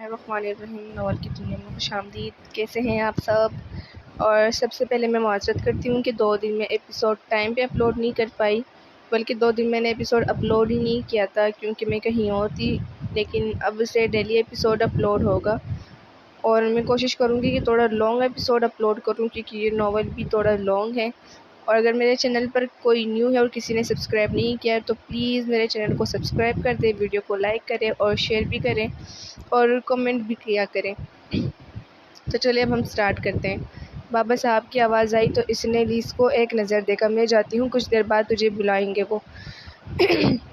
الرحمن الرحیم۔ ناول کی دنیا میں خوش آمدید۔ کیسے ہیں آپ سب؟ اور سب سے پہلے میں معذرت کرتی ہوں کہ 2 دن میں ایپیسوڈ ٹائم پہ اپلوڈ نہیں کر پائی، بلکہ 2 دن میں نے ایپیسوڈ اپلوڈ ہی نہیں کیا تھا کیونکہ میں کہیں اور تھی۔ لیکن اب سے ڈیلی ایپیسوڈ اپلوڈ ہوگا اور میں کوشش کروں گی کہ تھوڑا لانگ ایپیسوڈ اپلوڈ کروں، کیونکہ یہ ناول بھی تھوڑا لانگ ہے۔ اور اگر میرے چینل پر کوئی نیو ہے اور کسی نے سبسکرائب نہیں کیا تو پلیز میرے چینل کو سبسکرائب کر دیں، ویڈیو کو لائک کریں اور شیئر بھی کریں اور کمنٹ بھی کیا کریں۔ تو چلیے اب ہم سٹارٹ کرتے ہیں۔ بابا صاحب کی آواز آئی تو اس نے لیز کو ایک نظر دیکھا۔ میں جاتی ہوں، کچھ دیر بعد تجھے بلائیں گے وہ۔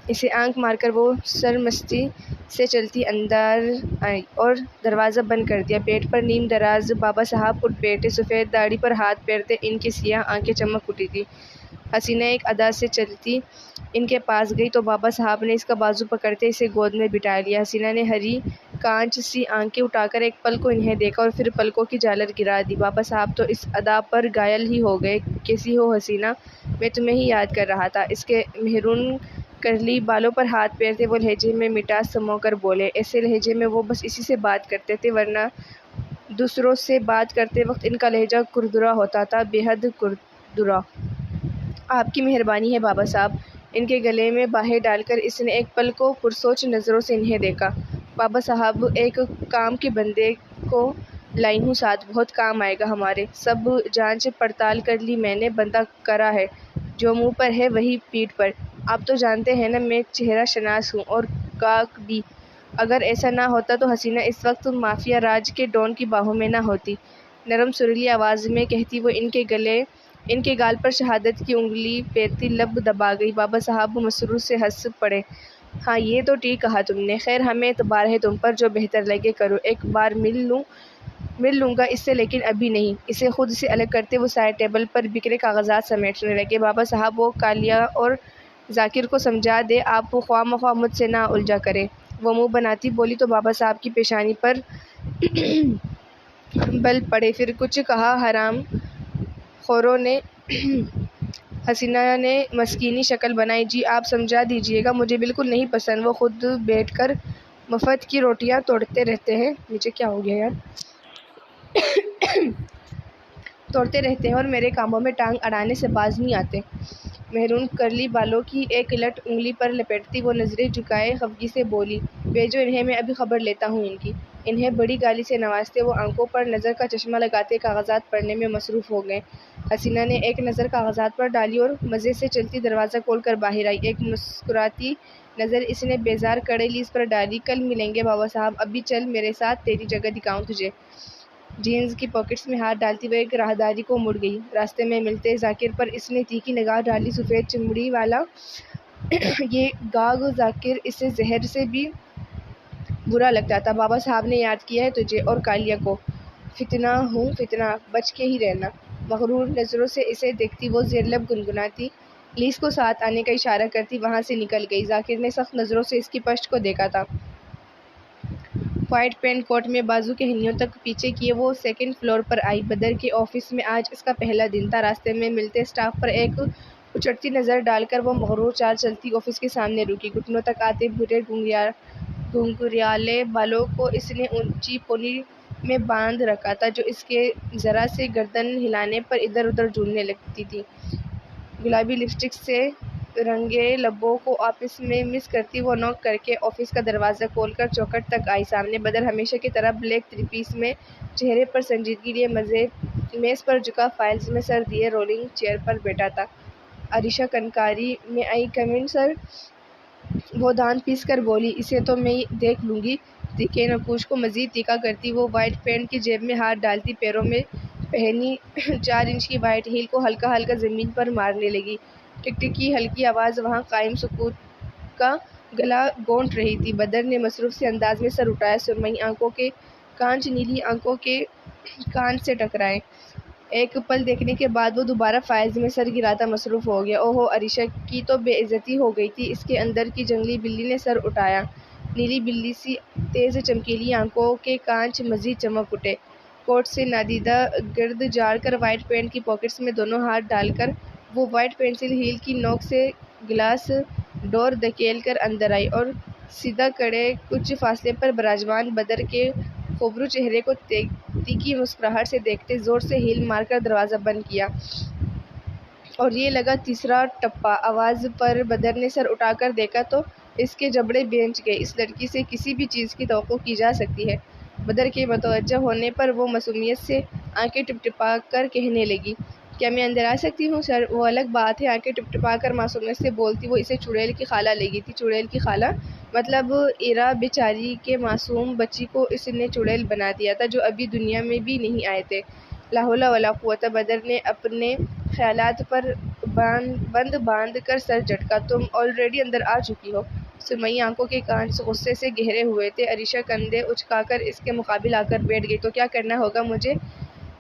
اسے آنکھ مار کر وہ سرمستی سے چلتی اندر آئی اور دروازہ بند کر دیا۔ بیڈ پر نیم دراز بابا صاحب اٹھ بیٹھے، سفید داڑھی پر ہاتھ پھیرتے ان کی سیاہ آنکھیں چمک اٹھی تھیں۔ حسینہ ایک ادا سے چلتی ان کے پاس گئی تو بابا صاحب نے اس کا بازو پکڑتے اسے گود میں بٹھا لیا۔ حسینہ نے ہری کانچ سی آنکھیں اٹھا کر ایک پل کو انہیں دیکھا اور پھر پلکوں کی جھالر گرا دی۔ بابا صاحب تو اس ادا پر گھائل ہی ہو گئے۔ کیسی ہو حسینہ؟ میں تمہیں ہی یاد کر رہا تھا۔ اس کے مہرون کرلی بالوں پر ہاتھ پھیرتے وہ لہجے میں مٹاس سمو کر بولے۔ ایسے لہجے میں وہ بس اسی سے بات کرتے تھے، ورنہ دوسروں سے بات کرتے وقت ان کا لہجہ کھردرا ہوتا تھا، بے حد کھردرا۔ آپ کی مہربانی ہے بابا صاحب۔ ان کے گلے میں باہیں ڈال کر اس نے ایک پل کو پرسوچ نظروں سے انہیں دیکھا۔ بابا صاحب، ایک کام کے بندے کو لائی ہوں ساتھ، بہت کام آئے گا ہمارے۔ سب جانچ پڑتال کر لی میں نے، بندہ کرا ہے، جو منہ پر ہے وہی پیٹھ پر۔ آپ تو جانتے ہیں نا میں چہرہ شناس ہوں اور گاہک بھی۔ اگر ایسا نہ ہوتا تو حسینہ اس وقت مافیا راج کے ڈون کی باہوں میں نہ ہوتی، نرم سریلی آواز میں کہتی وہ ان کے گال پر شہادت کی انگلی پھیرتی لب دبا گئی۔ بابا صاحب مسرور سے ہنس پڑے۔ ہاں یہ تو ٹھیک کہا تم نے، خیر ہمیں اعتبار ہے تم پر، جو بہتر لگے کرو۔ ایک بار مل لوں گا اس سے، لیکن ابھی نہیں۔ اسے خود سے الگ کرتے وہ سائڈ ٹیبل پر بکھرے کاغذات سمیٹنے لگے۔ بابا صاحب وہ کالیہ اور ذاکر کو سمجھا دے، آپ خواہ مخواہ مجھ سے نہ الجھا کریں۔ وہ منہ بناتی بولی تو بابا صاحب کی پیشانی پر بل پڑے۔ پھر کچھ کہا حرام خوروں نے؟ حسینہ نے مسکینی شکل بنائی۔ جی آپ سمجھا دیجیے گا، مجھے بالکل نہیں پسند۔ وہ خود بیٹھ کر مفت کی روٹیاں توڑتے رہتے ہیں، مجھے کیا ہو گیا یار، توڑتے رہتے ہیں اور میرے کاموں میں ٹانگ اڑانے سے باز نہیں آتے۔ مہرون کرلی بالوں کی ایک لٹ انگلی پر لپیٹتی وہ نظریں جھکائے خفگی سے بولی، بھیجو انہیں، میں ابھی خبر لیتا ہوں ان کی۔ انہیں بڑی گالی سے نوازتے وہ آنکھوں پر نظر کا چشمہ لگاتے کاغذات پڑھنے میں مصروف ہو گئے۔ حسینہ نے ایک نظر کاغذات پر ڈالی اور مزے سے چلتی دروازہ کھول کر باہر آئی۔ ایک مسکراتی نظر اس نے بیزار کڑے لیز پر ڈالی۔ کل ملیں گے بابا صاحب، ابھی چل میرے ساتھ، تیری جگہ دکھاؤں تجھے۔ جینز کی پاکٹس میں ہاتھ ڈالتی وہ ایک راہداری کو مڑ گئی۔ راستے میں ملتے ذاکر پر اس نے تیکھی نگاہ ڈالی، سفید چمڑی والا یہ گاگ ذاکر اس سے زہر سے بھی برا لگتا تھا۔ بابا صاحب نے یاد کیا ہے تجھے اور کالیہ کو؟ فتنہ ہوں فتنہ، بچ کے ہی رہنا۔ مغرور نظروں سے اسے دیکھتی وہ زیر لب گنگناتی، لیز کو ساتھ آنے کا اشارہ کرتی وہاں سے نکل گئی۔ ذاکر نے سخت نظروں سے اس کی پشت کو دیکھا تھا۔ وائٹ پینٹ کوٹ میں بازو کے ہنیوں تک پیچھے کیے وہ 2nd فلور پر آئی۔ بدر کے آفس میں آج اس کا پہلا دن تھا۔ راستے میں ملتے سٹاف پر ایک اچھڑتی نظر ڈال کر وہ مغرور چال چلتی آفس کے سامنے رکی۔ گھٹنوں تک آتے بھورے گھنگریالے بالوں کو اس نے اونچی پونی میں باندھ رکھا تھا، جو اس کے ذرا سے گردن ہلانے پر ادھر ادھر جھولنے لگتی تھی۔ گلابی لپسٹک سے رنگے لبوں کو آپس میں مکس کرتی وہ نوک کر کے آفس کا دروازہ کھول کر چوکھٹ تک آئی۔ سامنے بدر ہمیشہ کی طرح بلیک 3 پیس میں، چہرے پر سنجیدگی لیے میز پر جھکا فائلز میں سر دیے رولنگ چیئر پر بیٹھا تھا۔ عریشہ کنکاری میں آئی کم ان سر؟ وہ دانت پیس کر بولی۔ اسے تو میں دیکھ لوں گی۔ تیکھے نقوش کو مزید تیکھا کرتی وہ وائٹ پینٹ کی جیب میں ہاتھ ڈالتی پیروں میں پہنی 4 انچ کی وائٹ ہیل کو ہلکا ہلکا زمین پر مارنے لگی۔ ٹک ٹک کی ہلکی آواز وہاں قائم سکوت کا گلا گھونٹ رہی تھی۔ بدر نے مصروف سے انداز میں سر اٹھایا، سرمئی آنکھوں کے کانچ نیلی آنکھوں کے کانچ سے ٹکرائے۔ ایک پل دیکھنے کے بعد وہ دوبارہ فائلز میں سر گراتا مصروف ہو گیا۔ اوہو، عریشہ کی تو بے عزتی ہو گئی تھی۔ اس کے اندر کی جنگلی بلی نے سر اٹھایا۔ نیلی بلی سی تیز چمکیلی آنکھوں کے کانچ مزید چمک اٹھے۔ کوٹ سے نادیدہ گرد جھاڑ کر وائٹ پینٹ کی پاکٹس میں دونوں ہاتھ ڈال کر وہ وائٹ پینسل ہیل کی نوک سے گلاس ڈور دھکیل کر اندر آئی اور سیدھا کڑے کچھ فاصلے پر براجمان بدر کے خوبرو چہرے کو تیکھی مسکراہٹ سے دیکھتے زور سے ہیل مار کر دروازہ بند کیا، اور یہ لگا تیسرا ٹپا آواز پر بدر نے سر اٹھا کر دیکھا تو اس کے جبڑے بھینچ گئے۔ اس لڑکی سے کسی بھی چیز کی توقع کی جا سکتی ہے۔ بدر کے متوجہ ہونے پر وہ معصومیت سے آنکھیں ٹپٹپا کر کہنے لگی، کیا میں اندر آ سکتی ہوں سر؟ وہ الگ بات ہے، آنکھیں ٹپٹپا کر معصومیت سے بولتی وہ اسے چڑیل کی خالہ لگی تھی۔ چڑیل کی خالہ مطلب ایرا بیچاری کے معصوم بچی کو اس نے چڑیل بنا دیا تھا، جو ابھی دنیا میں بھی نہیں آئے تھے۔ لا حول ولا قوت۔ بدر نے اپنے خیالات پر بند باندھ کر سر جھٹکا، تم آلریڈی اندر آ چکی ہو۔ سرمئی آنکھوں کے کانچ غصے سے گہرے ہوئے تھے۔ عریشہ کندھے اچکا کر اس کے مقابل آ کر بیٹھ گئی۔ تو کیا کرنا ہوگا مجھے؟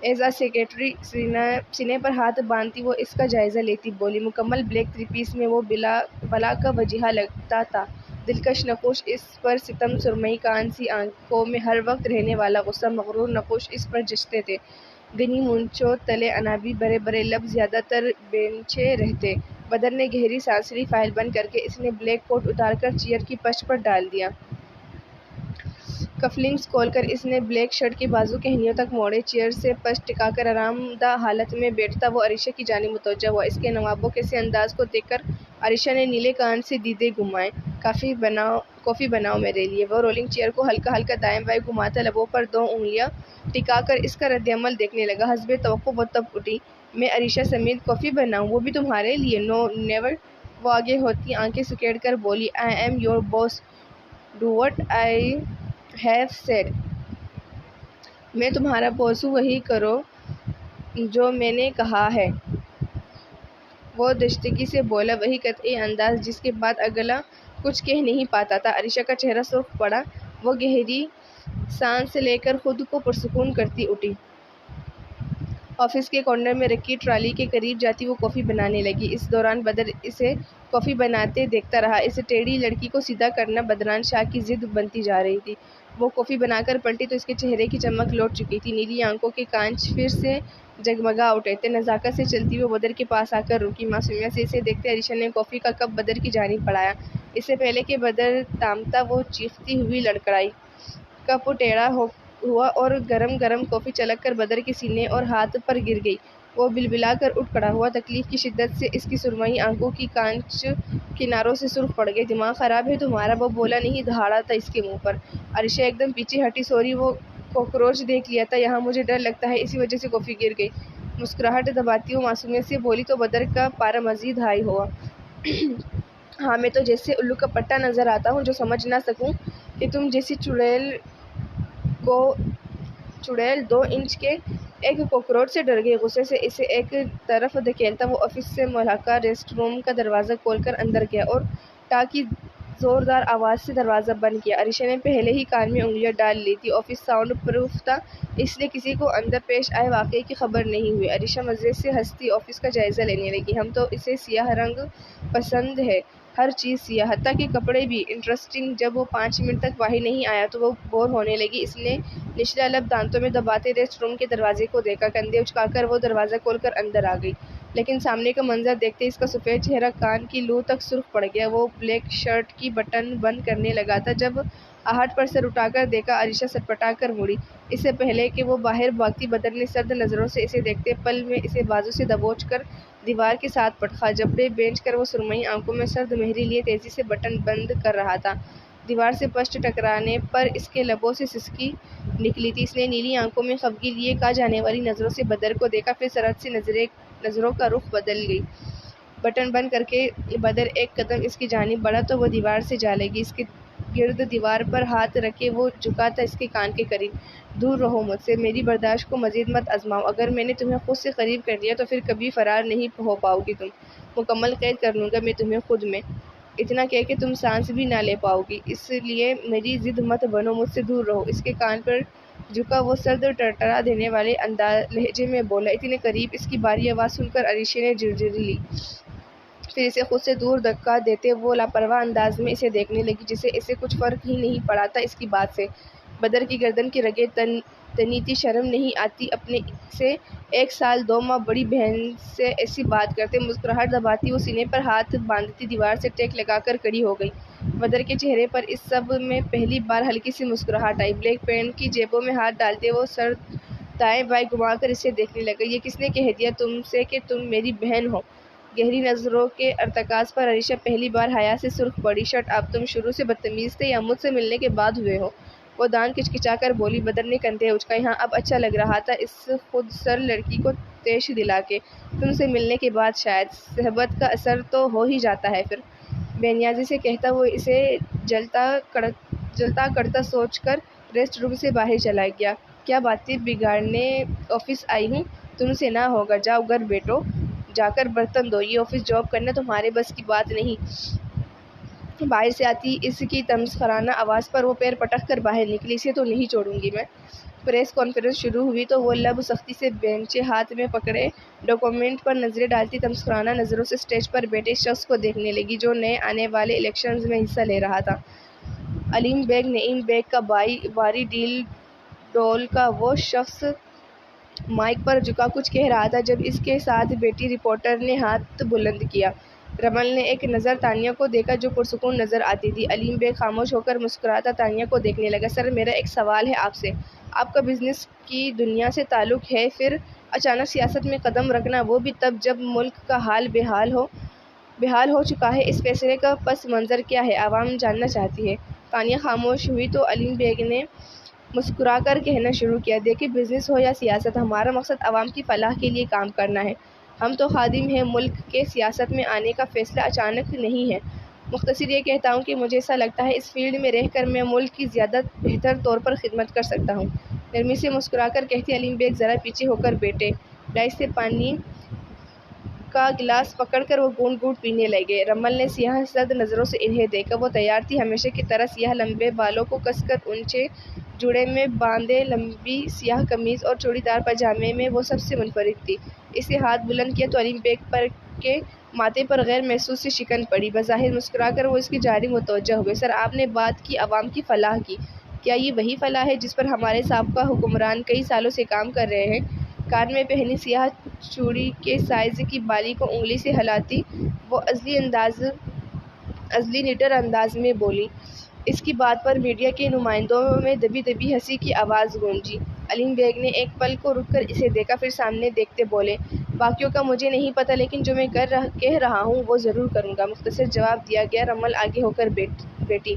ایز اے سیکرٹری سینے پر ہاتھ باندھتی وہ اس کا جائزہ لیتی بولی۔ مکمل بلیک تھری پیس میں وہ بلا کا وجیہہ لگتا تھا، دلکش نقوش اس پر ستم، سرمئی کانسی آنکھوں میں ہر وقت رہنے والا غصہ، مغرور نقوش اس پر جچتے تھے، گھنی مونچھوں تلے انابی بڑے بڑے لب زیادہ تر بینچے رہتے۔ بدر نے گہری سانس لی۔ فائل بند کر کے اس نے بلیک کوٹ اتار کر چیئر کی پشت پر ڈال دیا۔ کف لنکس کھول کر اس نے بلیک شرٹ کے بازو کہنیوں تک موڑے۔ چیئر سے پشت ٹکا کر آرام دہ حالت میں بیٹھتا وہ عریشہ کی جانب متوجہ ہوا۔ اس کے نوابوں کے سے انداز کو دیکھ کر عریشہ نے نیلے کان سے دیدے گھمائے۔ کافی بناؤ میرے لیے۔ وہ رولنگ چیئر کو ہلکا ہلکا دائیں بائیں گھماتا لبوں پر 2 انگلیاں ٹکا کر اس کا رد عمل دیکھنے لگا۔ حسب توقع وہ تب اٹھی۔ میں عریشہ سمیت کافی بناؤں؟ وہ بھی تمہارے لیے؟ نو نیور۔ وہ آگے ہوتی آنکھیں سکیڑ کر بولی، I am your boss, do what I have said. میں تمہارا باس ہوں، وہی کرو جو میں نے کہا ہے۔ وہ دشتگی سے بولا، وہی قطعی انداز جس کے بعد اگلا کچھ کہہ نہیں پاتا تھا۔ عریشہ کا چہرہ سرخ پڑا۔ وہ گہری سانس لے کر خود کو پرسکون کرتی اٹھی۔ آفس کے کارنر میں رکھی ٹرالی کے قریب جاتی وہ کافی بنانے لگی۔ اس دوران بدر اسے کافی بناتے دیکھتا رہا۔ اس ٹیڑھی لڑکی کو سیدھا کرنا بدران شاہ کی ضد بنتی جا رہی تھی۔ وہ کافی بنا کر پلٹی تو اس کے چہرے کی چمک لوٹ چکی تھی۔ نیلی آنکھوں کے کانچ پھر سے جگمگا اٹھے تھے۔ نزاکت سے چلتی وہ بدر کے پاس آ کر رکی۔ معصومیت سے اسے دیکھتے عریشہ نے کافی کا کپ بدر کی جانب بڑھایا۔ اس سے پہلے کہ بدر تھامتا وہ چیختی ہوئی لڑکھڑائی۔ کپ ٹیڑھا ہوا اور گرم گرم کافی چلک کر بدر کے سینے اور ہاتھ پر گر گئی۔ وہ بلبلا کر اٹھ کھڑا ہوا۔ تکلیف کی شدت سے اس کی سرمئی آنکھوں کی کانچ کناروں سے سرخ پڑ گئے۔ دماغ خراب ہے تمہارا؟ وہ بولا نہیں، دہاڑا تھا اس کے منہ پر۔ عریشہ ایک دم پیچھے ہٹی، سوری، وہ کاکروچ دیکھ لیا تھا یہاں، مجھے ڈر لگتا ہے اسی وجہ سے کافی گر گئی۔ مسکراہٹ دباتی وہ معصومیت سے بولی تو بدر کا پارا مزید ہائی ہوا۔ ہاں، میں تو جیسے الو کا پٹا نظر آتا ہوں جو سمجھ نہ سکوں کہ تم جیسی چڑیل 2 انچ کے ایک کاکروچ سے ڈر گئی۔ غصے سے اسے ایک طرف دھکیلتا وہ آفس سے ملحقہ ریسٹ روم کا دروازہ کھول کر اندر گیا اور ٹا کی زوردار آواز سے دروازہ بند کیا۔ عریشہ نے پہلے ہی کان میں انگلیاں ڈال لی تھی۔ آفس ساؤنڈ پروف تھا، اس لیے کسی کو اندر پیش آئے واقعے کی خبر نہیں ہوئی۔ عریشہ مزے سے ہنستی آفس کا جائزہ لینے لگی۔ ہم تو اسے سیاہ رنگ پسند ہے، ہر چیز سیاہ، حتیٰ کہ کپڑے بھی۔ انٹرسٹنگ۔ جب وہ 5 منٹ تک باہر نہیں آیا تو وہ بور ہونے لگی۔ اس نے نچلا لب دانتوں میں دباتے ریسٹ روم کے دروازے کو دیکھا۔ کندھے اچکا کر وہ دروازہ کھول کر اندر آ گئی، لیکن سامنے کا منظر دیکھتے اس کا سفید چہرہ کان کی لو تک سرخ پڑ گیا۔ وہ بلیک شرٹ کی بٹن بند کرنے لگا تھا جب آہٹ پر سر اٹھا کر دیکھا۔ عریشہ سٹپٹا کر مڑی۔ اس سے پہلے کہ وہ باہر بھاگتی بدر نے سرد نظروں سے اسے دیکھتے پل میں اسے بازو سے دبوچ کر دیوار کے ساتھ پٹخا۔ جبڑے بھینچ کر وہ سرمئی آنکھوں میں سرد مہری لیے تیزی سے بٹن بند کر رہا تھا۔ دیوار سے پشت ٹکرانے پر اس کے لبوں سے سسکی نکلی تھی۔ اس نے نیلی آنکھوں میں خفگی لیے کہا جانے والی نظروں سے بدر کو دیکھا، پھر سرعت سے نظروں کا رخ بدل گئی۔ بٹن بند کر کے بدر ایک قدم اس کی جانب بڑھا تو وہ دیوار سے جا لگی۔ اس کے گرد دیوار پر ہاتھ رکھے وہ جھکا تھا اس کے کان کے قریب۔ دور رہو مجھ سے، میری برداشت کو مزید مت آزماؤ، اگر میں نے تمہیں خود سے قریب کر لیا تو پھر کبھی فرار نہیں ہو پاؤ گی تم، مکمل قید کر لوں گا میں تمہیں خود میں، اتنا کہ تم سانس بھی نہ لے پاؤ گی، اس لیے میری ضد مت بنو، مجھ سے دور رہو۔ اس کے کان پر جھکا وہ سرد ٹرٹرا دینے والے لہجے میں بولا۔ اتنے قریب اس کی بھاری آواز سن کر عریشہ نے جھرجھری لی، پھر اسے خود سے دور دھکا دیتے وہ لاپرواہ انداز میں اسے دیکھنے لگی جسے اسے کچھ فرق ہی نہیں پڑا تھا اس کی بات سے۔ بدر کی گردن کی رگیں تنی تھی۔ شرم نہیں آتی اپنے سے 1 سال 2 ماہ بڑی بہن سے ایسی بات کرتے؟ مسکراہٹ دباتی وہ سینے پر ہاتھ باندھتی دیوار سے ٹیک لگا کر کھڑی ہو گئی۔ بدر کے چہرے پر اس سب میں پہلی بار ہلکی سی مسکراہٹ آئی۔ بلیک پینٹ کی جیبوں میں ہاتھ ڈالتے وہ سر دائیں بائیں گھما کر اسے دیکھنے لگا۔ یہ کس نے کہہ دیا تم سے کہ تم میری بہن ہو؟ گہری نظروں کے ارتکاز پر عریشہ پہلی بار حیا سے سرخ پڑی۔ شٹ اپ، تم شروع سے بدتمیز تھے یا مجھ سے ملنے کے بعد ہوئے ہو؟ وہ دانت کچکچا کر بولی۔ بدر نے کندھے اچکائے۔ ہاں اب اچھا لگ رہا تھا اس خود سر لڑکی کو طیش دلا کے۔ تم سے ملنے کے بعد شاید صحبت کا اثر تو ہو ہی جاتا ہے پھر۔ بے نیازی سے کہتا وہ اسے جلتا کرتا سوچ کر ریسٹ روم سے باہر چلا گیا۔ کیا باتیں بگاڑنے آفس آئی ہوں؟ تم سے نہ ہوگا، جاؤ گھر بیٹھو، جا کر برتن دھو، یہ آفس جاب کرنا تمہارے بس کی بات نہیں۔ باہر سے آتی اس کی تمسخرانہ آواز پر وہ پیر پٹک کر باہر نکلی۔ اسے تو نہیں چھوڑوں گی میں۔ پریس کانفرنس شروع ہوئی تو وہ لب سختی سے بینچے ہاتھ میں پکڑے ڈاکیومنٹ پر نظریں ڈالتی ثمسخرانہ نظروں سے اسٹیج پر بیٹھے شخص کو دیکھنے لگی جو نئے آنے والے الیکشنز میں حصہ لے رہا تھا۔ علیم بیگ، نعیم بیگ کا بھاری ڈیل ڈول کا وہ شخص مائک پر جھکا کچھ کہہ رہا تھا جب اس کے ساتھ بیٹھی رپورٹر نے ہاتھ بلند کیا۔ رمل نے ایک نظر تانیہ کو دیکھا جو پرسکون نظر آتی تھی۔ علیم بیگ خاموش ہو کر مسکراتا تانیہ کو دیکھنے لگا۔ سر، میرا ایک سوال ہے آپ سے۔ آپ کا بزنس کی دنیا سے تعلق ہے، پھر اچانک سیاست میں قدم رکھنا، وہ بھی تب جب ملک کا حال بحال ہو چکا ہے۔ اس فیصلے کا پس منظر کیا ہے؟ عوام جاننا چاہتی ہے۔ تانیہ خاموش ہوئی تو علیم بیگ نے مسکرا کر کہنا شروع کیا۔ دیکھیں، بزنس ہو یا سیاست، ہمارا مقصد عوام کی فلاح کے لیے کام کرنا ہے۔ ہم تو خادم ہیں، ملک کے سیاست میں آنے کا فیصلہ اچانک نہیں ہے۔ مختصر یہ کہتا ہوں کہ مجھے ایسا لگتا ہے اس فیلڈ میں رہ کر میں ملک کی زیادہ بہتر طور پر خدمت کر سکتا ہوں۔ نرمی سے مسکرا کر کہتی علیم بیگ ذرا پیچھے ہو کر بیٹھے۔ ڈائش سے پانی کا گلاس پکڑ کر وہ گھونٹ گھونٹ پینے لگے۔ رمل نے سیاہ زد نظروں سے انہیں دیکھا۔ وہ تیار تھی، ہمیشہ کی طرح سیاہ لمبے بالوں کو کس کر اونچے جوڑے میں باندھے لمبی سیاہ قمیض اور چوڑی دار پاجامے میں وہ سب سے منفرد تھی۔ اسے ہاتھ بلند کیا تو علیم بیگ پر کے ماتھے پر غیر محسوس سی شکن پڑی۔ بظاہر مسکرا کر وہ اس کی جانب متوجہ ہوئے۔ سر، آپ نے بات کی عوام کی فلاح کی، کیا یہ وہی فلاح ہے جس پر ہمارے سابقہ حکمران کئی سالوں سے کام کر رہے ہیں؟ کان میں پہنی سیاہ چوڑی کے سائز کی بالی کو انگلی سے ہلاتی وہ عزلی نڈر انداز میں بولی۔ اس کی بات پر میڈیا کے نمائندوں میں دبی دبی ہنسی کی آواز گونجی۔ علیم بیگ نے ایک پل کو رک کر اسے دیکھا، پھر سامنے دیکھتے بولے، باقیوں کا مجھے نہیں پتہ، لیکن جو میں کہہ رہا ہوں وہ ضرور کروں گا۔ مختصر جواب دیا گیا۔ رمل آگے ہو کر بیٹھی۔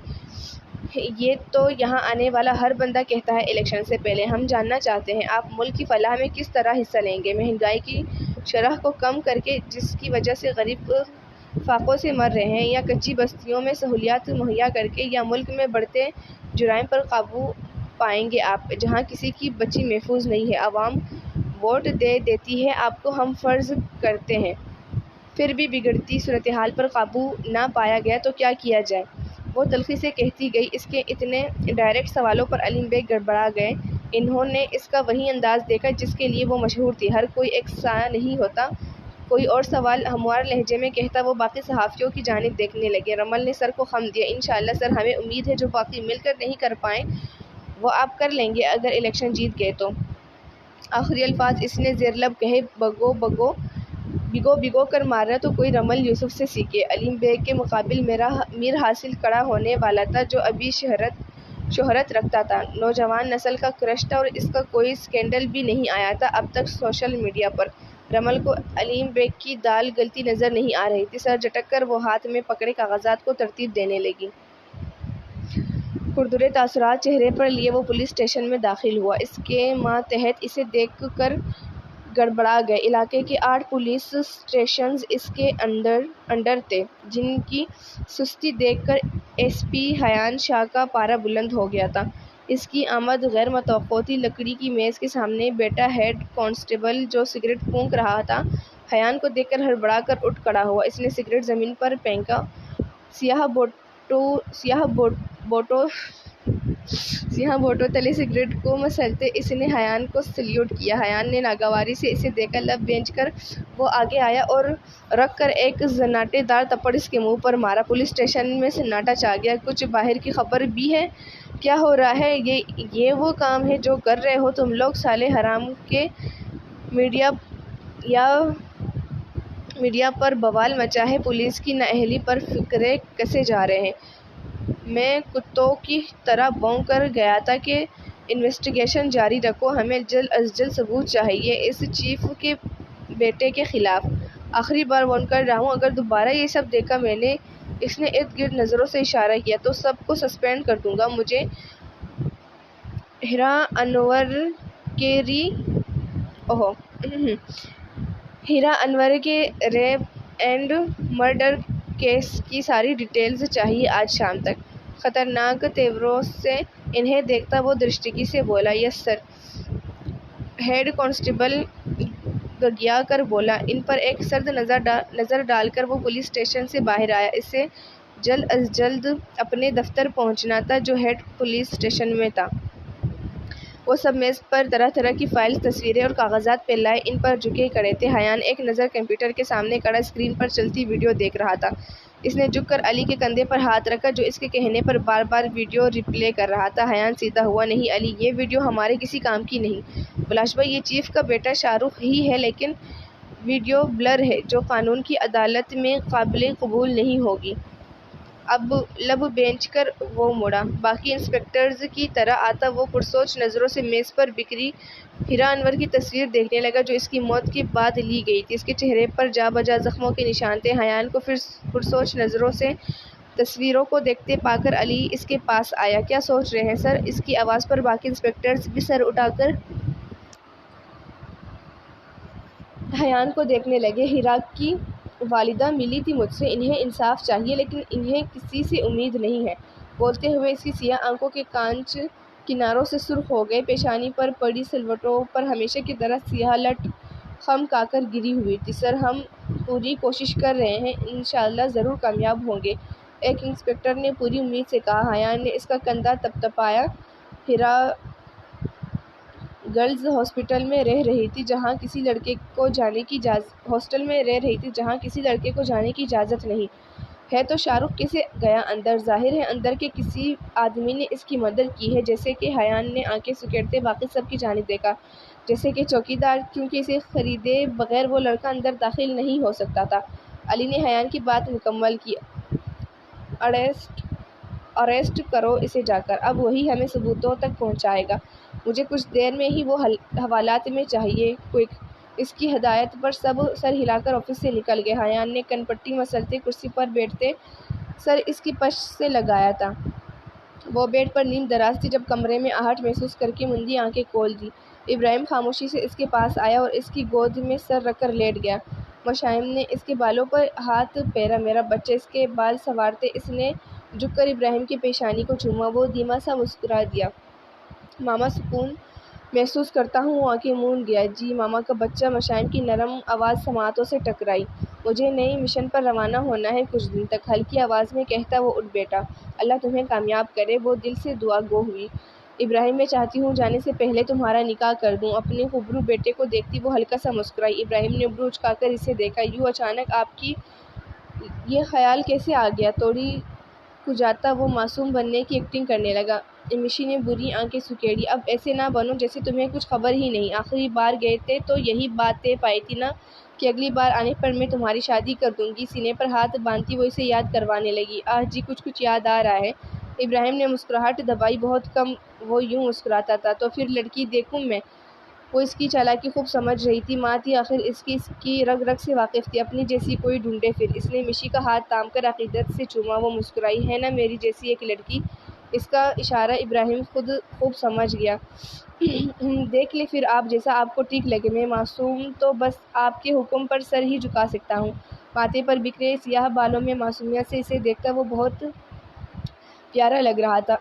یہ تو یہاں آنے والا ہر بندہ کہتا ہے الیکشن سے پہلے۔ ہم جاننا چاہتے ہیں آپ ملک کی فلاح میں کس طرح حصہ لیں گے؟ مہنگائی کی شرح کو کم کر کے، جس کی وجہ سے غریب فاقوں سے مر رہے ہیں، یا کچی بستیوں میں سہولیات مہیا کر کے، یا ملک میں بڑھتے جرائم پر قابو پائیں گے آپ، جہاں کسی کی بچی محفوظ نہیں ہے؟ عوام ووٹ دے دیتی ہے آپ کو، ہم فرض کرتے ہیں، پھر بھی بگڑتی صورتحال پر قابو نہ پایا گیا تو کیا کیا جائے؟ وہ تلخی سے کہتی گئی۔ اس کے اتنے ڈائریکٹ سوالوں پر علیم بیگ گڑبڑا گئے۔ انہوں نے اس کا وہی انداز دیکھا جس کے لیے وہ مشہور تھی۔ ہر کوئی ایک سا نہیں ہوتا۔ کوئی اور سوال ہموار لہجے میں کہتا وہ باقی صحافیوں کی جانب دیکھنے لگے۔ رمل نے سر کو خم دیا۔ انشاءاللہ سر، ہمیں امید ہے جو باقی مل کر نہیں کر پائیں وہ آپ کر لیں گے اگر الیکشن جیت گئے تو۔ آخری الفاظ اس نے زیر لب کہے۔ بھگو کر مارنا تو کوئی رمل یوسف سے سیکھے۔ علیم بیگ کے مقابل میر حاصل کھڑا ہونے والا تھا جو ابھی شہرت رکھتا تھا، نوجوان نسل کا کرش تھا، اور اس کا کوئی سکینڈل بھی نہیں آیا تھا اب تک سوشل میڈیا پر۔ رمل کو علیم بیگ کی دال گلتی نظر نہیں آ رہی تھی۔ سر جھٹک کر وہ ہاتھ میں پکڑے کاغذات کو ترتیب دینے لگی۔ کھردرے تاثرات چہرے پر لیے وہ پولیس اسٹیشن میں داخل ہوا۔ اس کے ماتحت اسے دیکھ کر گڑبڑا گئے۔ علاقے کے 8 پولیس اسٹیشنز اس کے انڈر تھے، جن کی سستی دیکھ کر ایس پی حیان شاہ کا پارا بلند ہو گیا تھا۔ اس کی آمد غیر متوقع تھی۔ لکڑی کی میز کے سامنے بیٹھا ہیڈ کانسٹیبل جو سگریٹ پھونک رہا تھا، حیان کو دیکھ کر ہڑبڑا کر اٹھ کھڑا ہوا۔ اس نے سگریٹ زمین پر پھینکا۔ سیاہ بوٹوں تلے سگریٹ کو مسلتے اس نے حیان کو سلیوٹ کیا۔ حیان نے ناگواری سے اسے دیکھا۔ لب بھینچ کر وہ آگے آیا اور رکھ کر ایک زناٹے دار تھپڑ اس کے منہ پر مارا۔ پولیس اسٹیشن میں سناٹا چھا گیا۔ کچھ باہر کی خبر بھی ہے؟ کیا ہو رہا ہے؟ یہ وہ کام ہے جو کر رہے ہو تم لوگ سالے حرام کے؟ میڈیا پر بوال مچا ہے۔ پولیس کی نااہلی پر فقرے کسے جا رہے ہیں۔ میں کتوں کی طرح بھونک کر گیا تھا کہ انویسٹیگیشن جاری رکھو، ہمیں جلد از جلد ثبوت چاہیے اس چیف کے بیٹے کے خلاف۔ آخری بار وارن کر رہا ہوں، اگر دوبارہ یہ سب دیکھا میں نے، اس نے ارد گرد نظروں سے اشارہ کیا، تو سب کو سسپینڈ کر دوں گا۔ مجھے ہیرا انور کے ریپ اینڈ مرڈر کیس کی ساری ڈیٹیلز چاہیے آج شام تک۔ خطرناک تیوروں سے انہیں دیکھتا وہ درشٹی سے بولا، یس سر۔ ہیڈ کانسٹیبل گگیا کر بولا۔ ان پر ایک سرد نظر ڈال کر وہ پولیس اسٹیشن سے باہر آیا۔ اسے جلد از جلد اپنے دفتر پہنچنا تھا جو ہیڈ پولیس اسٹیشن میں تھا۔ وہ سب میز پر طرح طرح کی فائلز، تصویریں اور کاغذات پھیلائے ان پر جھکے کھڑے تھے۔ حیان ایک نظر کمپیوٹر کے سامنے کھڑا اسکرین پر چلتی ویڈیو دیکھ رہا تھا۔ اس نے جھک کر علی کے کندھے پر ہاتھ رکھا جو اس کے کہنے پر بار بار ویڈیو ریپلے کر رہا تھا۔ حیان سیدھا ہوا، نہیں علی، یہ ویڈیو ہمارے کسی کام کی نہیں۔ بلاش بھائی، یہ چیف کا بیٹا شاہ رخ ہی ہے، لیکن ویڈیو بلر ہے جو قانون کی عدالت میں قابل قبول نہیں ہوگی۔ اب لب بھینچ کر وہ مڑا۔ باقی انسپکٹرز کی طرح آتا وہ پرسوچ نظروں سے میز پر بکھری ہیرا انور کی تصویر دیکھنے لگا جو اس کی موت کے بعد لی گئی تھی۔ اس کے چہرے پر جا بجا زخموں کے نشان تھے۔ حیان کو پھر پرسوچ نظروں سے تصویروں کو دیکھتے پا کر علی اس کے پاس آیا۔ کیا سوچ رہے ہیں سر؟ اس کی آواز پر باقی انسپکٹرز بھی سر اٹھا کر حیان کو دیکھنے لگے۔ ہیرا کی والدہ ملی تھی مجھ سے، انہیں انصاف چاہیے، لیکن انہیں کسی سے امید نہیں ہے۔ بولتے ہوئے اس کی سیاہ آنکھوں کے کانچ کناروں سے سرخ ہو گئے۔ پیشانی پر پڑی سلوٹوں پر ہمیشہ کی طرح سیاہ لٹ خم کا کر گری ہوئی تھی۔ سر، ہم پوری کوشش کر رہے ہیں، انشاءاللہ ضرور کامیاب ہوں گے، ایک انسپکٹر نے پوری امید سے کہا۔ حیان نے اس کا کندھا تھپتھپایا۔ ہیرا گرلز ہاسٹل میں رہ رہی تھی جہاں کسی لڑکے کو جانے کی اجازت نہیں ہے، تو شاہ رخ کیسے گیا اندر؟ ظاہر ہے اندر کے کسی آدمی نے اس کی مدد کی ہے، جیسے کہ حیان نے آنکھیں سکیڑتے باقی سب کی جانب دیکھا، جیسے کہ چوکیدار، کیونکہ اسے خریدے بغیر وہ لڑکا اندر داخل نہیں ہو سکتا تھا۔ علی نے حیان کی بات مکمل کی۔ اریسٹ کرو اسے جا کر، اب وہی ہمیں ثبوتوں تک پہنچائے گا۔ مجھے کچھ دیر میں ہی وہ حوالات میں چاہیے، کوئک۔ اس کی ہدایت پر سب سر ہلا کر آفس سے نکل گئے۔ حیان نے کن پٹی مسلتے کرسی پر بیٹھتے سر اس کی پشت سے لگایا تھا۔ وہ بیڈ پر نیم دراز تھی جب کمرے میں آہٹ محسوس کر کے مندی آنکھیں کھول دی۔ ابراہیم خاموشی سے اس کے پاس آیا اور اس کی گود میں سر رکھ کر لیٹ گیا۔ مشائم نے اس کے بالوں پر ہاتھ پھیرا۔ میرا بچہ، اس کے بال سنوارتے اس نے جھک کر ابراہیم کی پیشانی کو چوما۔ وہ دھیما سا مسکرا دیا۔ ماما، سکون محسوس کرتا ہوں۔ وہ آنکھیں موند گیا۔ جی ماما کا بچہ۔ مشائم کی نرم آواز سماعتوں سے ٹکرائی۔ مجھے نئی مشن پر روانہ ہونا ہے کچھ دن تک، ہلکی آواز میں کہتا وہ اٹھ بیٹھا۔ اللہ تمہیں کامیاب کرے۔ وہ دل سے دعا گو ہوئی۔ ابراہیم، میں چاہتی ہوں جانے سے پہلے تمہارا نکاح کر دوں۔ اپنے خوبرو بیٹے کو دیکھتی وہ ہلکا سا مسکرائی۔ ابراہیم نے ابرو اچکا کر اسے دیکھا۔ یوں اچانک آپ کی یہ خیال کیسے آ گیا؟ توڑی کھجاتا وہ معصوم بننے کی ایکٹنگ کرنے لگا۔ مشی نے بری آنکھیں سکیڑی۔ اب ایسے نہ بنو جیسے تمہیں کچھ خبر ہی نہیں۔ آخری بار گئے تھے تو یہی بات طے پائی تھی نا کہ اگلی بار آنے پر میں تمہاری شادی کر دوں گی۔ سینے پر ہاتھ باندھتی وہ اسے یاد کروانے لگی۔ آہ جی، کچھ یاد آ رہا ہے۔ ابراہیم نے مسکراہٹ دبائی۔ بہت کم وہ یوں مسکراتا تھا۔ تو پھر لڑکی دیکھوں میں؟ وہ اس کی چالاکی خوب سمجھ رہی تھی۔ ماں تھی آخر، اس کی رگ رگ سے واقف تھی۔ اپنی جیسی کوئی ڈھونڈے پھر۔ اس نے مشی کا ہاتھ تھام کر عقیدت سے چوما۔ وہ مسکرائی۔ ہے نا میری جیسی ایک لڑکی؟ اس کا اشارہ ابراہیم خود خوب سمجھ گیا۔ دیکھ لیں پھر آپ جیسا آپ کو ٹھیک لگے۔ میں معصوم تو بس آپ کے حکم پر سر ہی جھکا سکتا ہوں۔ ماتھے پر بکھرے سیاہ بالوں میں معصومیت سے اسے دیکھتا وہ بہت پیارا لگ رہا تھا۔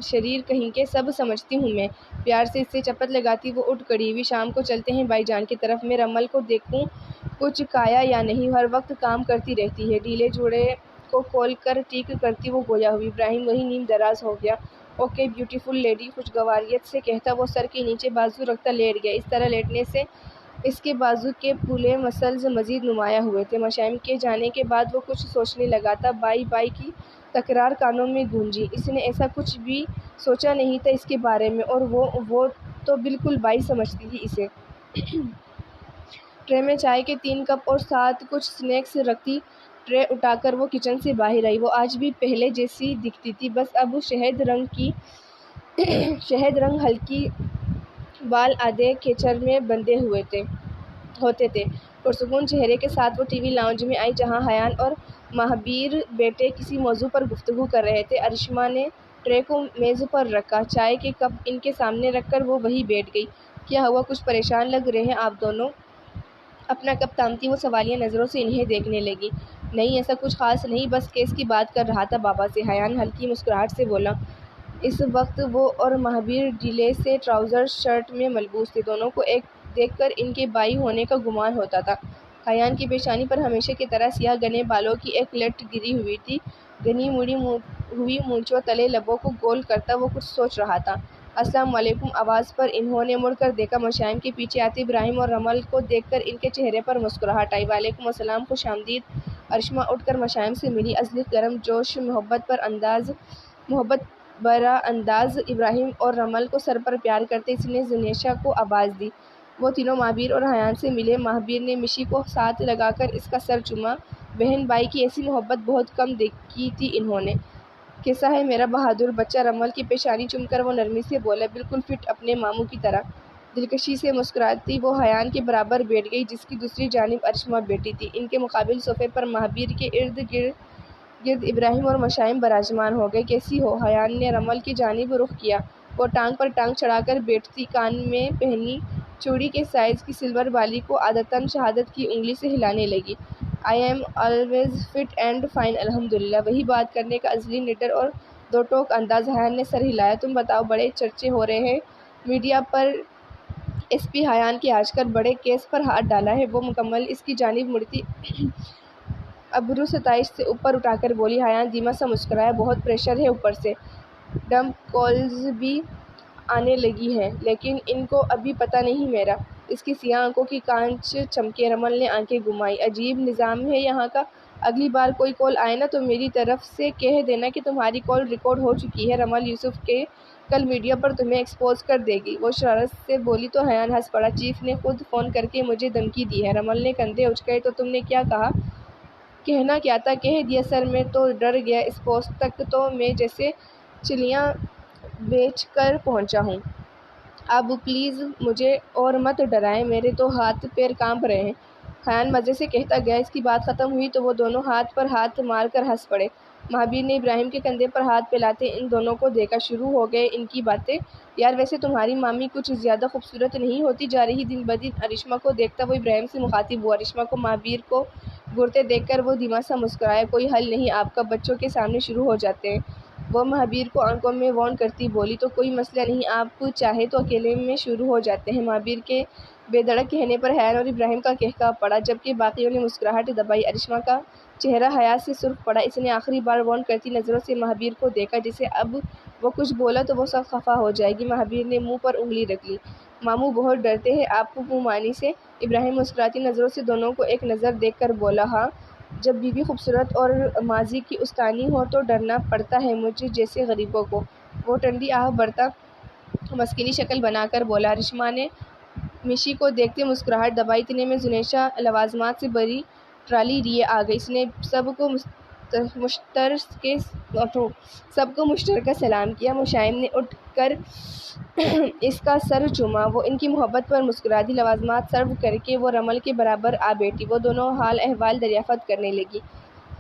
شریر کہیں کے، سب سمجھتی ہوں میں۔ پیار سے اس سے چپت لگاتی وہ اٹھ کھڑی ہوئی۔ شام کو چلتے ہیں بھائی جان کی طرف۔ میں رمل کو دیکھوں کچھ کھایا یا نہیں؟ ہر وقت کام کرتی رہتی ہے۔ ڈھیلے جوڑے کو کھول کر ٹھیک کرتی وہ گویا ہوئی۔ ابراہیم وہی نیم دراز ہو گیا۔ اوکے بیوٹیفل لیڈی، خوشگواریت سے کہتا وہ سر کے نیچے بازو رکھتا لیٹ گیا۔ اس طرح لیٹنے سے اس کے بازو کے پھولے مسلز مزید نمایاں ہوئے تھے۔ مشائم کے جانے کے بعد وہ کچھ سوچنے لگا تھا۔ بائی بائی کی تکرار کانوں میں گونجی۔ اس نے ایسا کچھ بھی سوچا نہیں تھا اس کے بارے میں، اور وہ تو بالکل بائی سمجھتی تھی اسے۔ ٹرے میں چائے کے 3 کپ اور ساتھ کچھ سنیکس رکھتی۔ ٹرے اٹھا کر وہ کچن سے باہر آئی۔ وہ آج بھی پہلے جیسی دکھتی تھی، بس اب شہد رنگ ہلکی بال آدھے کیچر میں بندھے ہوتے تھے۔ پرسکون چہرے کے ساتھ وہ ٹی وی لاؤنج میں آئی، جہاں حیان اور مہابیر بیٹھے کسی موضوع پر گفتگو کر رہے تھے۔ ارشما نے ٹرے کو میز پر رکھا، چائے کے کپ ان کے سامنے رکھ کر وہ وہیں بیٹھ گئی۔ کیا ہوا؟ کچھ پریشان لگ رہے ہیں آپ دونوں؟ اپنا کپ تھامتی وہ سوالیہ نظروں سے انہیں دیکھنے لگی۔ نہیں، ایسا کچھ خاص نہیں، بس کیس کی بات کر رہا تھا بابا سے، حیان ہلکی مسکراہٹ سے بولا۔ اس وقت وہ اور مہابیر ڈھیلے سے ٹراؤزر شرٹ میں ملبوس تھے۔ دونوں کو ایک دیکھ کر ان کے بھائی ہونے کا گمان ہوتا تھا۔ حیان کی پیشانی پر ہمیشہ کی طرح سیاہ گھنے بالوں کی ایک لٹ گری ہوئی تھی۔ گھنی مڑی ہوئی مونچھوں تلے لبوں کو گول کرتا وہ کچھ سوچ رہا تھا۔ السلام علیکم آواز پر انہوں نے مڑ کر دیکھا۔ مشائم کے پیچھے آتے ابراہیم اور رمل کو دیکھ کر ان کے چہرے پر مسکراہٹ آئی۔ وعلیکم السلام، خوش آمدید۔ ارشما اٹھ کر مشائم سے ملی۔ ازلی گرم جوش محبت برا انداز ابراہیم اور رمل کو سر پر پیار کرتے اس نے زنیشا کو آواز دی۔ وہ تینوں مہابیر اور حیان سے ملے۔ مہابیر نے مشی کو ساتھ لگا کر اس کا سر چوما۔ بہن بھائی کی ایسی محبت بہت کم دیکھی تھی انہوں نے۔ کیسا ہے میرا بہادر بچہ؟ رمل کی پیشانی چوم کر وہ نرمی سے بولا۔ بالکل فٹ، اپنے ماموں کی طرح۔ دلکشی سے مسکراتی وہ حیان کے برابر بیٹھ گئی، جس کی دوسری جانب ارشما بیٹھی تھی۔ ان کے مقابل صوفے پر مہابیر کے ارد گرد ابراہیم اور مشائم براجمان ہو گئے۔ کیسی ہو؟ حیان نے رمل کی جانب رخ کیا۔ وہ ٹانگ پر ٹانگ چڑھا کر بیٹھتی، کان میں پہنی چوڑی کے سائز کی سلور بالی کو عادتاً شہادت کی انگلی سے ہلانے لگی۔ I am always fit and fine الحمدللہ۔ وہی بات کرنے کا ازلی نڈر اور دو ٹوک انداز۔ حیان نے سر ہلایا۔ تم بتاؤ، بڑے چرچے ہو رہے ہیں میڈیا پر، ایس پی حیان کے آج کل بڑے کیس پر ہاتھ ڈالا ہے۔ وہ مکمل اس کی جانب مڑتی ابرو ستائش سے اوپر اٹھا کر بولی۔ حیان دھیما سا مسکرایا۔ بہت پریشر ہے، اوپر سے ڈمپ کالز بھی آنے لگی ہیں، لیکن ان کو ابھی پتہ نہیں میرا۔ اس کی سیاہ آنکھوں کی کانچ چمکے۔ رمل نے آنکھیں گھمائیں۔ عجیب نظام ہے یہاں کا۔ اگلی بار کوئی کال آئے نا تو میری طرف سے کہہ دینا کہ تمہاری کال ریکارڈ ہو چکی ہے۔ رمل یوسف کے کل میڈیا پر تمہیں ایکسپوز کر دے گی، وہ شرارت سے بولی تو حیان ہنس پڑا۔ چیف نے خود فون کر کے مجھے دھمکی دی ہے۔ رمل نے کندھے اچکائے۔ تو تم نے کیا کہا؟ کہنا کیا تھا، کہہ دیا سر، میں تو ڈر گیا۔ اس پوسٹ تک تو میں جیسے چلیاں بیچ کر پہنچا ہوں۔ اب پلیز مجھے اور مت ڈرائیں، میرے تو ہاتھ پیر کانپ رہے ہیں، حیان مزے سے کہتا گیا۔ اس کی بات ختم ہوئی تو وہ دونوں ہاتھ پر ہاتھ مار کر ہنس پڑے۔ مہابیر نے ابراہیم کے کندھے پر ہاتھ پھیلاتے ان دونوں کو دیکھا۔ شروع ہو گئے ان کی باتیں۔ یار ویسے تمہاری مامی کچھ زیادہ خوبصورت نہیں ہوتی جا رہی دن بدن؟ ارشما کو دیکھتا وہ ابراہیم سے مخاطب ہوا۔ ارشما کو مہابیر کو گھورتے دیکھ کر وہ دھیما سا مسکرایا۔ کوئی حل نہیں آپ کا؟ بچوں کے سامنے شروع ہو جاتے ہیں، وہ مہابیر کو آنکھوں میں وارن کرتی بولی۔ تو کوئی مسئلہ نہیں، آپ چاہے تو اکیلے میں شروع ہو جاتے ہیں۔ مہابیر کے بے دھڑک کہنے پر حیان اور ابراہیم کا قہقہا پڑا، جبکہ باقیوں نے مسکراہٹ دبائی۔ ارشما کا چہرہ حیا سے سرخ پڑا۔ اس نے آخری بار وارن کرتی نظروں سے مہابیر کو دیکھا، جسے اب وہ کچھ بولا تو وہ سخت خفا ہو جائے گی۔ مہابیر نے منہ پر انگلی رکھ لی۔ ماموں بہت ڈرتے ہیں آپ کو منہ مانی سے؟ ابراہیم مسکراتی نظروں سے دونوں کو ایک نظر دیکھ کر بولا۔ ہاں، جب بیوی خوبصورت اور ماضی کی استانی ہو تو ڈرنا پڑتا ہے مجھ جیسے غریبوں کو، وہ ٹھنڈی آہ بھرتا مسکینی شکل بنا کر بولا۔ ارشما نے مشی کو دیکھتے مسکراہٹ دبائی۔ اتنے میں زنیشا لوازمات سے بھری ٹرالی لیے آ گئی۔ اس نے سب کو مشترکہ سلام کیا۔ مشائم نے اٹھ کر اس کا سر چوما۔ وہ ان کی محبت پر مسکرا دی۔ لوازمات سرو کر کے وہ رمل کے برابر آ بیٹھی۔ وہ دونوں حال احوال دریافت کرنے لگی۔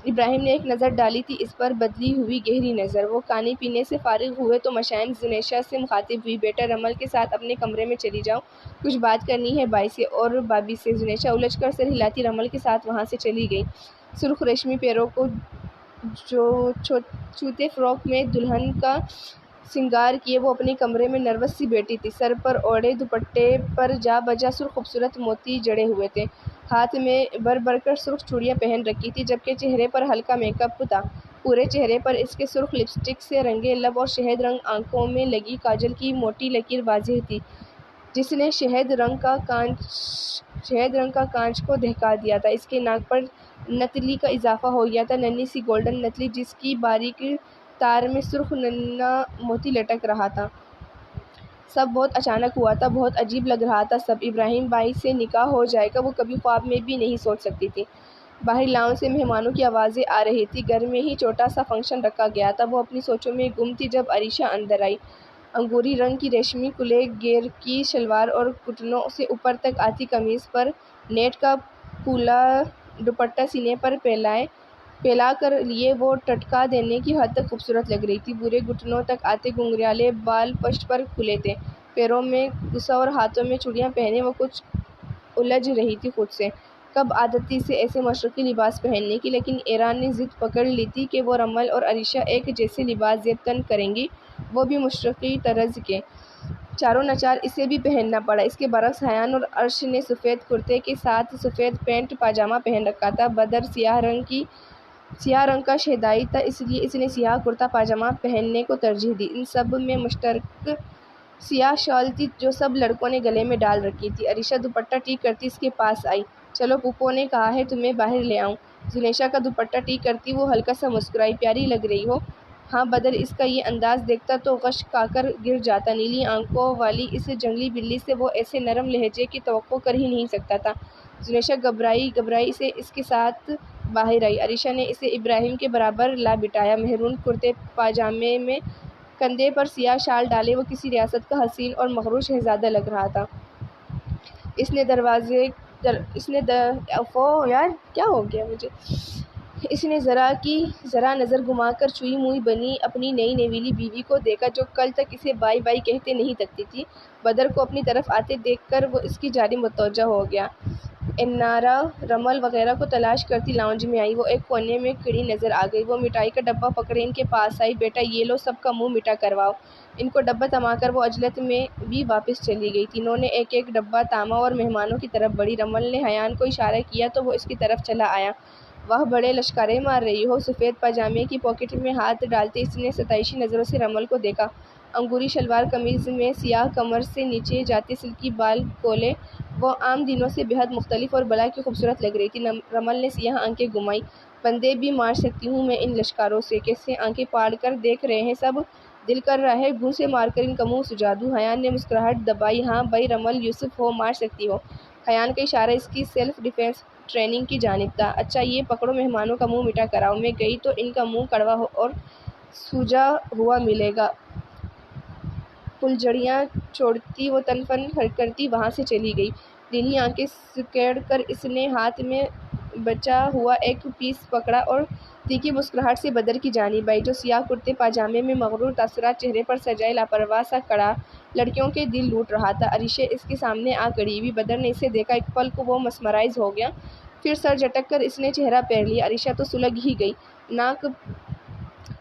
ابراہیم نے ایک نظر ڈالی تھی اس پر، بدلی ہوئی گہری نظر۔ وہ کھانے پینے سے فارغ ہوئے تو مشائم زنیشا سے مخاطب ہوئی۔ بیٹا رمل کے ساتھ اپنے کمرے میں چلی جاؤ، کچھ بات کرنی ہے بھائی سے اور بھابھی سے۔ زنیشا الجھ کر سر ہلاتی رمل کے ساتھ وہاں سے چلی گئی۔ سرخ ریشمی پیروں کو چھوتے فراک میں دلہن کا سنگار کیے وہ اپنے کمرے میں نروس سی بیٹھی تھی۔ سر پر اوڑھے دوپٹے پر جا بجا سرخ خوبصورت موتی جڑے ہوئے تھے۔ ہاتھ میں بھر کر سرخ چوڑیاں پہن رکھی تھی، جبکہ چہرے پر ہلکا میک اپ تھا۔ پورے چہرے پر اس کے سرخ لپسٹک سے رنگے لب اور شہد رنگ آنکھوں میں لگی کاجل کی موٹی لکیر واضح تھی، جس نے شہد رنگ کا کانچ کو دہکا دیا تھا۔ اس کے ناک پر نتلی کا اضافہ ہو گیا تھا، ننھی سی گولڈن نتلی، جس کی باریک تار میں سرخ ننھا موتی لٹک رہا تھا۔ سب بہت اچانک ہوا تھا، بہت عجیب لگ رہا تھا سب۔ ابراہیم بھائی سے نکاح ہو جائے گا وہ کبھی خواب میں بھی نہیں سوچ سکتی تھی۔ باہر لاؤنج سے مہمانوں کی آوازیں آ رہی تھی۔ گھر میں ہی چھوٹا سا فنکشن رکھا گیا تھا۔ وہ اپنی سوچوں میں گم تھی جب عریشہ اندر آئی۔ انگوری رنگ کی ریشمی کلے گیر کی شلوار اور گھٹنوں سے اوپر تک آتی قمیض پر نیٹ کا پھولا دوپٹہ سینے پر پھیلا کر لیے وہ ٹٹکا دینے کی حد تک خوبصورت لگ رہی تھی۔ پورے گھٹنوں تک آتے گھنگریالے بال پشت پر کھلے تھے، پیروں میں گھسا اور ہاتھوں میں چوڑیاں پہنے وہ کچھ الجھ رہی تھی خود سے۔ کب عادت تھی اسے ایسے مشرقی لباس پہننے کی، لیکن ایران نے ضد پکڑ لی تھی کہ وہ رمل اور عریشہ ایک جیسے لباس زیب تن کریں گی، وہ بھی مشرقی طرز کے۔ چاروں ناچار اسے بھی پہننا پڑا۔ اس کے برعکس حیان اور عرش نے سفید کرتے کے ساتھ سفید پینٹ پاجامہ پہن رکھا تھا۔ بدر سیاہ رنگ کا شہدائی تھا، اس لیے اس نے سیاہ کرتا پاجامہ پہننے کو ترجیح دی۔ ان سب میں مشترک سیاہ شال تھی جو سب لڑکوں نے گلے میں ڈال رکھی تھی۔ عریشہ دوپٹہ ٹھیک کرتی اس کے پاس آئی۔ چلو پھوپھو نے کہا ہے تمہیں باہر لے آؤں۔ زلیخا کا دوپٹہ ٹھیک کرتی وہ ہلکا سا مسکرائی۔ پیاری لگ رہی ہو۔ ہاں، بدر اس کا یہ انداز دیکھتا تو غش کھا کر گر جاتا۔ نیلی آنکھوں والی اس جنگلی بلی سے وہ ایسے نرم لہجے کی توقع کر ہی نہیں سکتا تھا۔ زلیخا گھبرائی سے اس کے ساتھ باہر آئی۔ عریشہ نے اسے ابراہیم کے برابر لا بٹھایا۔ مہرون کرتے پاجامے میں کندھے پر سیاہ شال ڈالے وہ کسی ریاست کا حسین اور مغرور شہزادہ لگ رہا تھا۔ اس نے ذرا نظر گھما کر چوئی موئی بنی اپنی نئی نیویلی بیوی کو دیکھا جو کل تک اسے بائی بائی کہتے نہیں تکتی تھی۔ بدر کو اپنی طرف آتے دیکھ کر وہ اس کی جانب متوجہ ہو گیا۔ انارا، رمل وغیرہ کو تلاش کرتی لاؤنج میں آئی۔ وہ ایک کونے میں کھڑی نظر آ گئی۔ وہ مٹھائی کا ڈبہ پکڑے ان کے پاس آئی۔ بیٹا یہ لو، سب کا منہ میٹھا کرواؤ۔ ان کو ڈبہ تھما کر وہ عجلت میں بھی واپس چلی گئی۔ تینوں نے ایک ایک ڈبہ تھاما اور مہمانوں کی طرف بڑھی۔ رمل نے حیان کو اشارہ کیا تو وہ اس کی طرف چلا آیا۔ واہ، بڑے لشکارے مار رہی ہو۔ سفید پاجامے کی پاکٹ میں ہاتھ ڈالتے اس نے ستائشی نظروں سے رمل کو دیکھا۔ انگوری شلوار قمیض میں سیاہ کمر سے نیچے جاتے سلکی بال کھولے وہ عام دنوں سے بے حد مختلف اور بلا کی خوبصورت لگ رہی تھی۔ رمل نے سیاہ آنکھیں گھمائیں۔ بندے بھی مار سکتی ہوں میں ان لشکاروں سے، کیسے آنکھیں پھاڑ کر دیکھ رہے ہیں سب، دل کر رہا ہے گھونسے مار کر ان کا منہ سجا دوں۔ حیان نے مسکراہٹ دبائی۔ ہاں بھائی رمل، یوسف ہو، مار سکتی ہو۔ حیان کا اشارہ اس کی سیلف ڈیفینس ٹریننگ کی جانب تھا۔ اچھا یہ پکڑو، مہمانوں کا منہ میٹھا کراؤ۔ میں گئی تو ان کا منہ کڑوا اور سوجا ہوا ملے گا۔ پھلجھڑیاں چھوڑتی وہ تن فن کرتی وہاں سے چلی گئی۔ نیلی آنکھیں سکیڑ کر اس نے ہاتھ میں بچا ہوا ایک پیس پکڑا اور تیکھی مسکراہٹ سے بدر کی جانب آئی جو سیاہ کرتے پاجامے میں مغرور تاثرات چہرے پر سجائے لاپرواہ سا کھڑا لڑکیوں کے دل لوٹ رہا تھا۔ عریشہ اس کے سامنے آ کھڑی ہوئی۔ بدر نے اسے دیکھا، ایک پل کو وہ مسمرائز ہو گیا، پھر سر جھٹک کر اس نے چہرہ پھیر لیا۔ عریشہ تو سلگ ہی گئی۔ ناک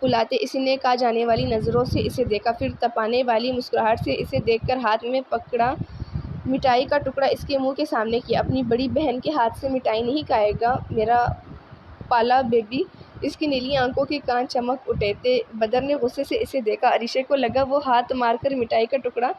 پھلاتے اس نے کھا جانے والی نظروں سے اسے دیکھا، پھر تپانے والی مسکراہٹ سے اسے دیکھ کر ہاتھ میں پکڑا مٹھائی کا ٹکڑا اس کے منہ کے سامنے کیا۔ اپنی بڑی بہن کے ہاتھ سے مٹھائی نہیں کھائے گا میرا پالا بیبی؟ اس کی نیلی آنکھوں کے کان چمک اٹھے تھے۔ بدر نے غصے سے اسے دیکھا۔ عریشہ کو لگا وہ ہاتھ مار کر مٹھائی کا ٹکڑا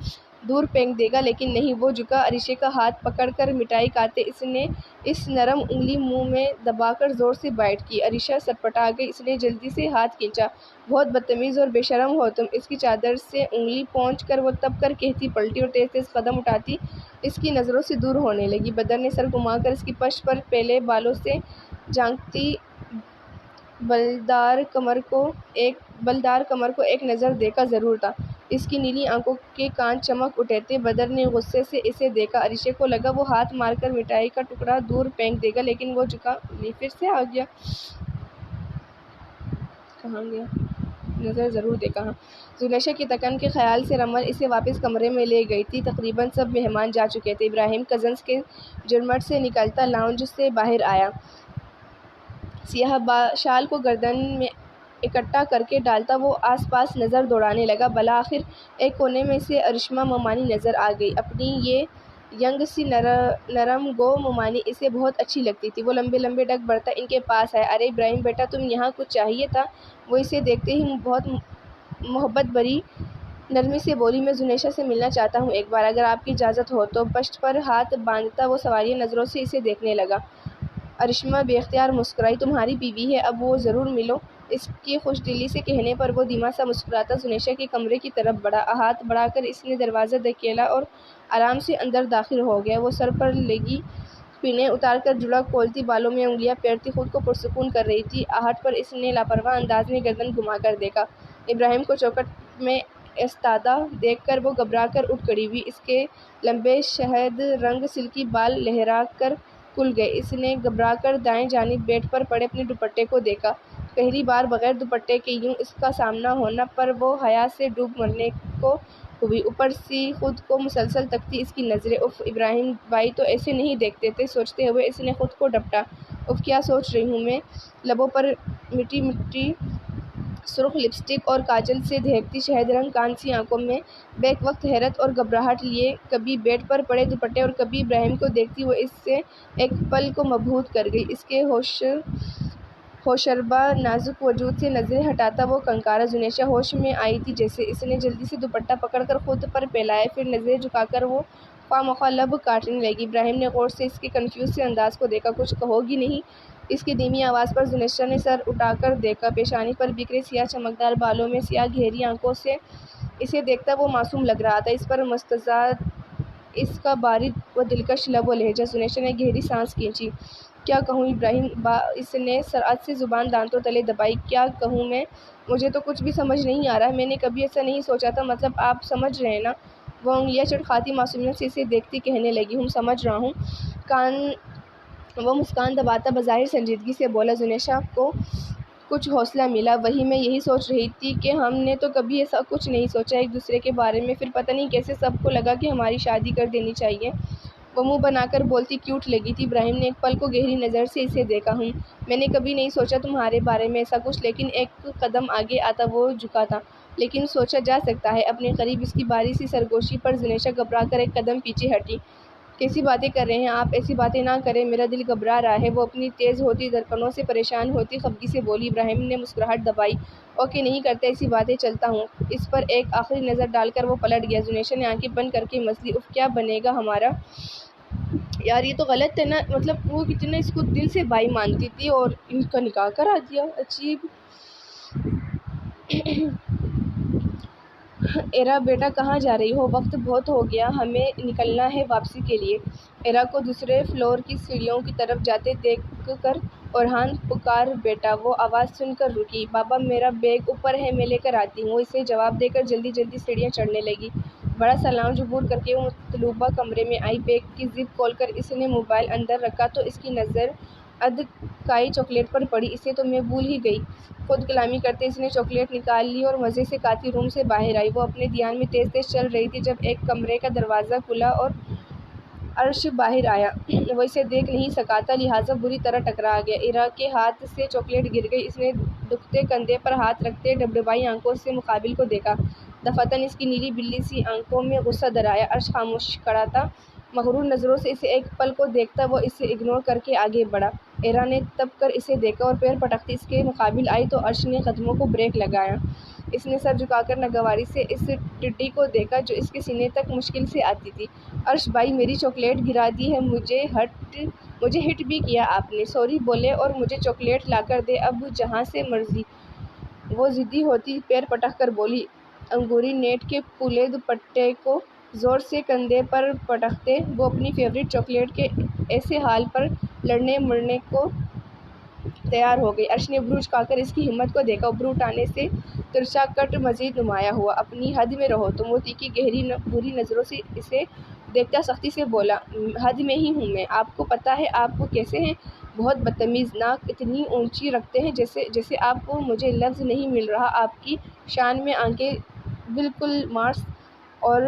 دور پھینک دے گا، لیکن نہیں، وہ جھکا۔ عریشہ کا ہاتھ پکڑ کر مٹھائی کھاتے اس نے اس نرم انگلی منہ میں دبا کر زور سے بائٹ کی۔ عریشہ سٹپٹا گئی۔ اس نے جلدی سے ہاتھ کھینچا۔ بہت بدتمیز اور بے شرم ہو تم۔ اس کی چادر سے انگلی پونچھ کر وہ تپ کر کہتی پلٹی اور تیز تیز قدم اٹھاتی اس کی نظروں سے دور ہونے لگی۔ بدر نے سر گھما کر اس کی پشت پر پھیلے بالوں سے جھانکتی بلدار کمر کو ایک نظر دیکھا ضرور تھا۔ اس کی نیلی آنکھوں کے کان چمک اٹھے تھے۔ بدر نے غصے سے اسے دیکھا۔ عریشہ کو لگا وہ ہاتھ مار کر مٹھائی کا ٹکڑا دور پھینک دے گا، لیکن وہ جھکا نہیں۔ پھر سے آ گیا۔ کہاں گیا؟ نظر ضرور دے کہاں۔ زلیخا کی تکن کے خیال سے رمل اسے واپس کمرے میں لے گئی تھی۔ تقریباً سب مہمان جا چکے تھے۔ ابراہیم کزنز کے جھرمٹ سے نکلتا لاؤنج سے باہر آیا۔ سیاہ شال کو گردن میں اکٹھا کر کے ڈالتا وہ آس پاس نظر دوڑانے لگا۔ بالآخر ایک کونے میں سے ارشما مومانی نظر آ گئی۔ اپنی یہ ینگ سی نرم گو مومانی اسے بہت اچھی لگتی تھی۔ وہ لمبے لمبے ڈگ بڑھتا ان کے پاس آیا۔ ارے ابراہیم بیٹا، تم یہاں، کچھ چاہیے تھا؟ وہ اسے دیکھتے ہی بہت محبت بھری نرمی سے بولی، میں زلیخا سے ملنا چاہتا ہوں ایک بار، اگر آپ کی اجازت ہو تو۔ پشت پر ہاتھ باندھتا وہ سوالیہ نظروں سے اسے دیکھنے لگا۔ ارشما بے اختیار مسکرائی۔ تمہاری بیوی ہے، اب وہ ضرور ملو۔ اس کے خوش دلی سے کہنے پر وہ دھیما سا مسکراتا زلیخا کے کمرے کی طرف بڑھا۔ ہاتھ بڑھا کر اس نے دروازہ دھکیلا اور آرام سے اندر داخل ہو گیا۔ وہ سر پر لگی پینے اتار کر جڑا کھولتی، بالوں میں انگلیاں پھیرتی خود کو پرسکون کر رہی تھی۔ آہٹ پر اس نے لاپرواہ انداز میں گردن گھما کر دیکھا۔ ابراہیم کو چوکھٹ میں ایستادہ دیکھ کر وہ گھبرا کر اٹھ کھڑی ہوئی۔ اس کے لمبے شہد رنگ سلکی بال لہرا کر کھل گئے۔ اس نے گھبرا کر دائیں جانب بیڈ پر پڑے اپنے دوپٹے کو دیکھا۔ پہلی بار بغیر دوپٹے کے یوں اس کا سامنا ہونا پر وہ حیا سے ڈوب مرنے کو ہوئی۔ اوپر سے خود کو مسلسل تکتی اس کی نظریں۔ اف، ابراہیم بھائی تو ایسے نہیں دیکھتے تھے، سوچتے ہوئے اس نے خود کو ڈپٹا۔ اف، کیا سوچ رہی ہوں میں؟ لبوں پر مٹی مٹی سرخ لپسٹک اور کاجل سے دہکتی شہد رنگ کانسی آنکھوں میں بیک وقت حیرت اور گھبراہٹ لیے کبھی بیڈ پر پڑے دوپٹے اور کبھی ابراہیم کو دیکھتی وہ اس سے ایک پل کو مبہوت کر گئی۔ اس کے ہوشربا نازک وجود سے نظریں ہٹاتا وہ کنکارا زنیشا ہوش میں آئی تھی جیسے۔ اس نے جلدی سے دوپٹہ پکڑ کر خود پر پھیلایا، پھر نظریں جھکا کر وہ خواہ مخواہ لب کاٹنے لگی۔ ابراہیم نے غور سے اس کے کنفیوز سے انداز کو دیکھا۔ کچھ کہو گی نہیں؟ اس کی دھیمی آواز پر زنیشا نے سر اٹھا کر دیکھا۔ پیشانی پر بکھرے سیاہ چمکدار بالوں میں سیاہ گہری آنکھوں سے اسے دیکھتا وہ معصوم لگ رہا تھا۔ اس پر مستزاد اس کا بارد و دلکش لب و لہجہ۔ زنیشا نے گہری سانس کھینچی۔ کیا کہوں ابراہیم با؟ اس نے سرعت سے زبان دانتوں تلے دبائی۔ کیا کہوں میں؟ مجھے تو کچھ بھی سمجھ نہیں آ رہا۔ میں نے کبھی ایسا نہیں سوچا تھا۔ مطلب آپ سمجھ رہے ہیں نا؟ وہ انگلیاں چڑکھاتی معصومیت سے اسے دیکھتی کہنے لگی، سمجھ رہا ہوں۔ وہ مسکان دباتا بظاہر سنجیدگی سے بولا۔ زنیشا کو کچھ حوصلہ ملا۔ وہی میں یہی سوچ رہی تھی کہ ہم نے تو کبھی ایسا کچھ نہیں سوچا ایک دوسرے کے بارے میں، پھر پتہ نہیں کیسے سب کو لگا کہ ہماری شادی کر دینی چاہیے۔ وہ منہ بنا کر بولتی کیوٹ لگی تھی۔ ابراہیم نے ایک پل کو گہری نظر سے اسے دیکھا۔ میں نے کبھی نہیں سوچا تمہارے بارے میں ایسا کچھ، لیکن ایک قدم آگے آتا وہ جھکا تھا۔ لیکن سوچا جا سکتا ہے اپنے قریب اس کی باری سی سرگوشی پر زنیشا گھبرا کر ایک قدم پیچھے ہٹی۔ کیسی باتیں کر رہے ہیں آپ؟ ایسی باتیں نہ کریں، میرا دل گھبرا رہا ہے۔ وہ اپنی تیز ہوتی دھڑکنوں سے پریشان ہوتی خفگی سے بولی۔ ابراہیم نے مسکراہٹ دبائی۔ اوکے، نہیں کرتے ایسی باتیں، چلتا ہوں۔ اس پر ایک آخری نظر ڈال کر وہ پلٹ گیا۔ زنیشا نے آنکھیں بند کر کے مسلی، اف، کیا بنے گا ہمارا؟ یار یہ تو غلط ہے نا، مطلب وہ کتنا اس کو دل سے بھائی مانتی تھی اور ان کا نکاح کرا دیا، عجیب۔ ایرا بیٹا کہاں جا رہی ہو؟ وقت بہت ہو گیا، ہمیں نکلنا ہے واپسی کے لیے۔ ایرا کو دوسرے فلور کی سیڑھیوں کی طرف جاتے دیکھ کر اورحان پکار بیٹا۔ وہ آواز سن کر رکی۔ بابا میرا بیگ اوپر ہے، میں لے کر آتی ہوں، اسے جواب دے کر جلدی جلدی سیڑھیاں چڑھنے لگی۔ بڑا سا لاؤنج عبور کر کے وہ مطلوبہ کمرے میں آئی۔ بیگ کی زپ کھول کر اس نے موبائل اندر رکھا تو اس کی نظر ادھکائی چاکلیٹ پر پڑی۔ اسے تو میں بھول ہی گئی۔ خود کلامی کرتے اس نے چاکلیٹ نکال لی اور مزے سے کھاتی روم سے باہر آئی۔ وہ اپنے دھیان میں تیز تیز چل رہی تھی جب ایک کمرے کا دروازہ کھلا اور عرش باہر آیا۔ وہ اسے دیکھ نہیں سکا تھا لہٰذا بری طرح ٹکرا گیا۔ ایرا کے ہاتھ سے چاکلیٹ گر گئی۔ اس نے دکھتے کندھے پر ہاتھ رکھتے ڈبڈبائی آنکھوں سے مقابل کو دیکھا۔ دفعتاً اس کی نیلی بلی سی آنکھوں میں غصہ درایا۔ عرش خاموش کھڑا تھا، مغرور نظروں سے اسے ایک پل کو دیکھتا وہ اسے اگنور کر کے آگے بڑھا۔ ایرا نے تپ کر اسے دیکھا اور پیر پٹکتی اس کے مقابل آئی تو عرش نے قدموں کو بریک لگایا۔ اس نے سر جھکا کر ناگواری سے اس ٹڈی کو دیکھا جو اس کے سینے تک مشکل سے آتی تھی۔ عرش بھائی میری چاکلیٹ گرا دی ہے، مجھے ہٹ بھی کیا آپ نے، سوری بولے اور مجھے چاکلیٹ لا کر دے اب جہاں سے مرضی۔ وہ ضدی ہوتی پیر پٹک کر بولی۔ انگوری نیٹ کے پھولے دوپٹے کو زور سے کندھے پر پٹکتے وہ اپنی فیورٹ چاکلیٹ کے ایسے حال پر لڑنے مرنے کو تیار ہو گئی۔ عرش نے ابرو اچکا کر اس کی ہمت کو دیکھا۔ ابرو اٹھانے سے ترچھا کٹ مزید نمایاں ہوا۔ اپنی حد میں رہو تم۔ وہ تیکھی گہری بری نظروں سے اسے دیکھتا سختی سے بولا۔ حد میں ہی ہوں میں، آپ کو پتہ ہے آپ کیسے ہیں؟ بہت بدتمیز، ناک اتنی اونچی رکھتے ہیں جیسے آپ کو، مجھے لفظ نہیں مل رہا، آپ کی شان میں آنکھیں بالکل مارس اور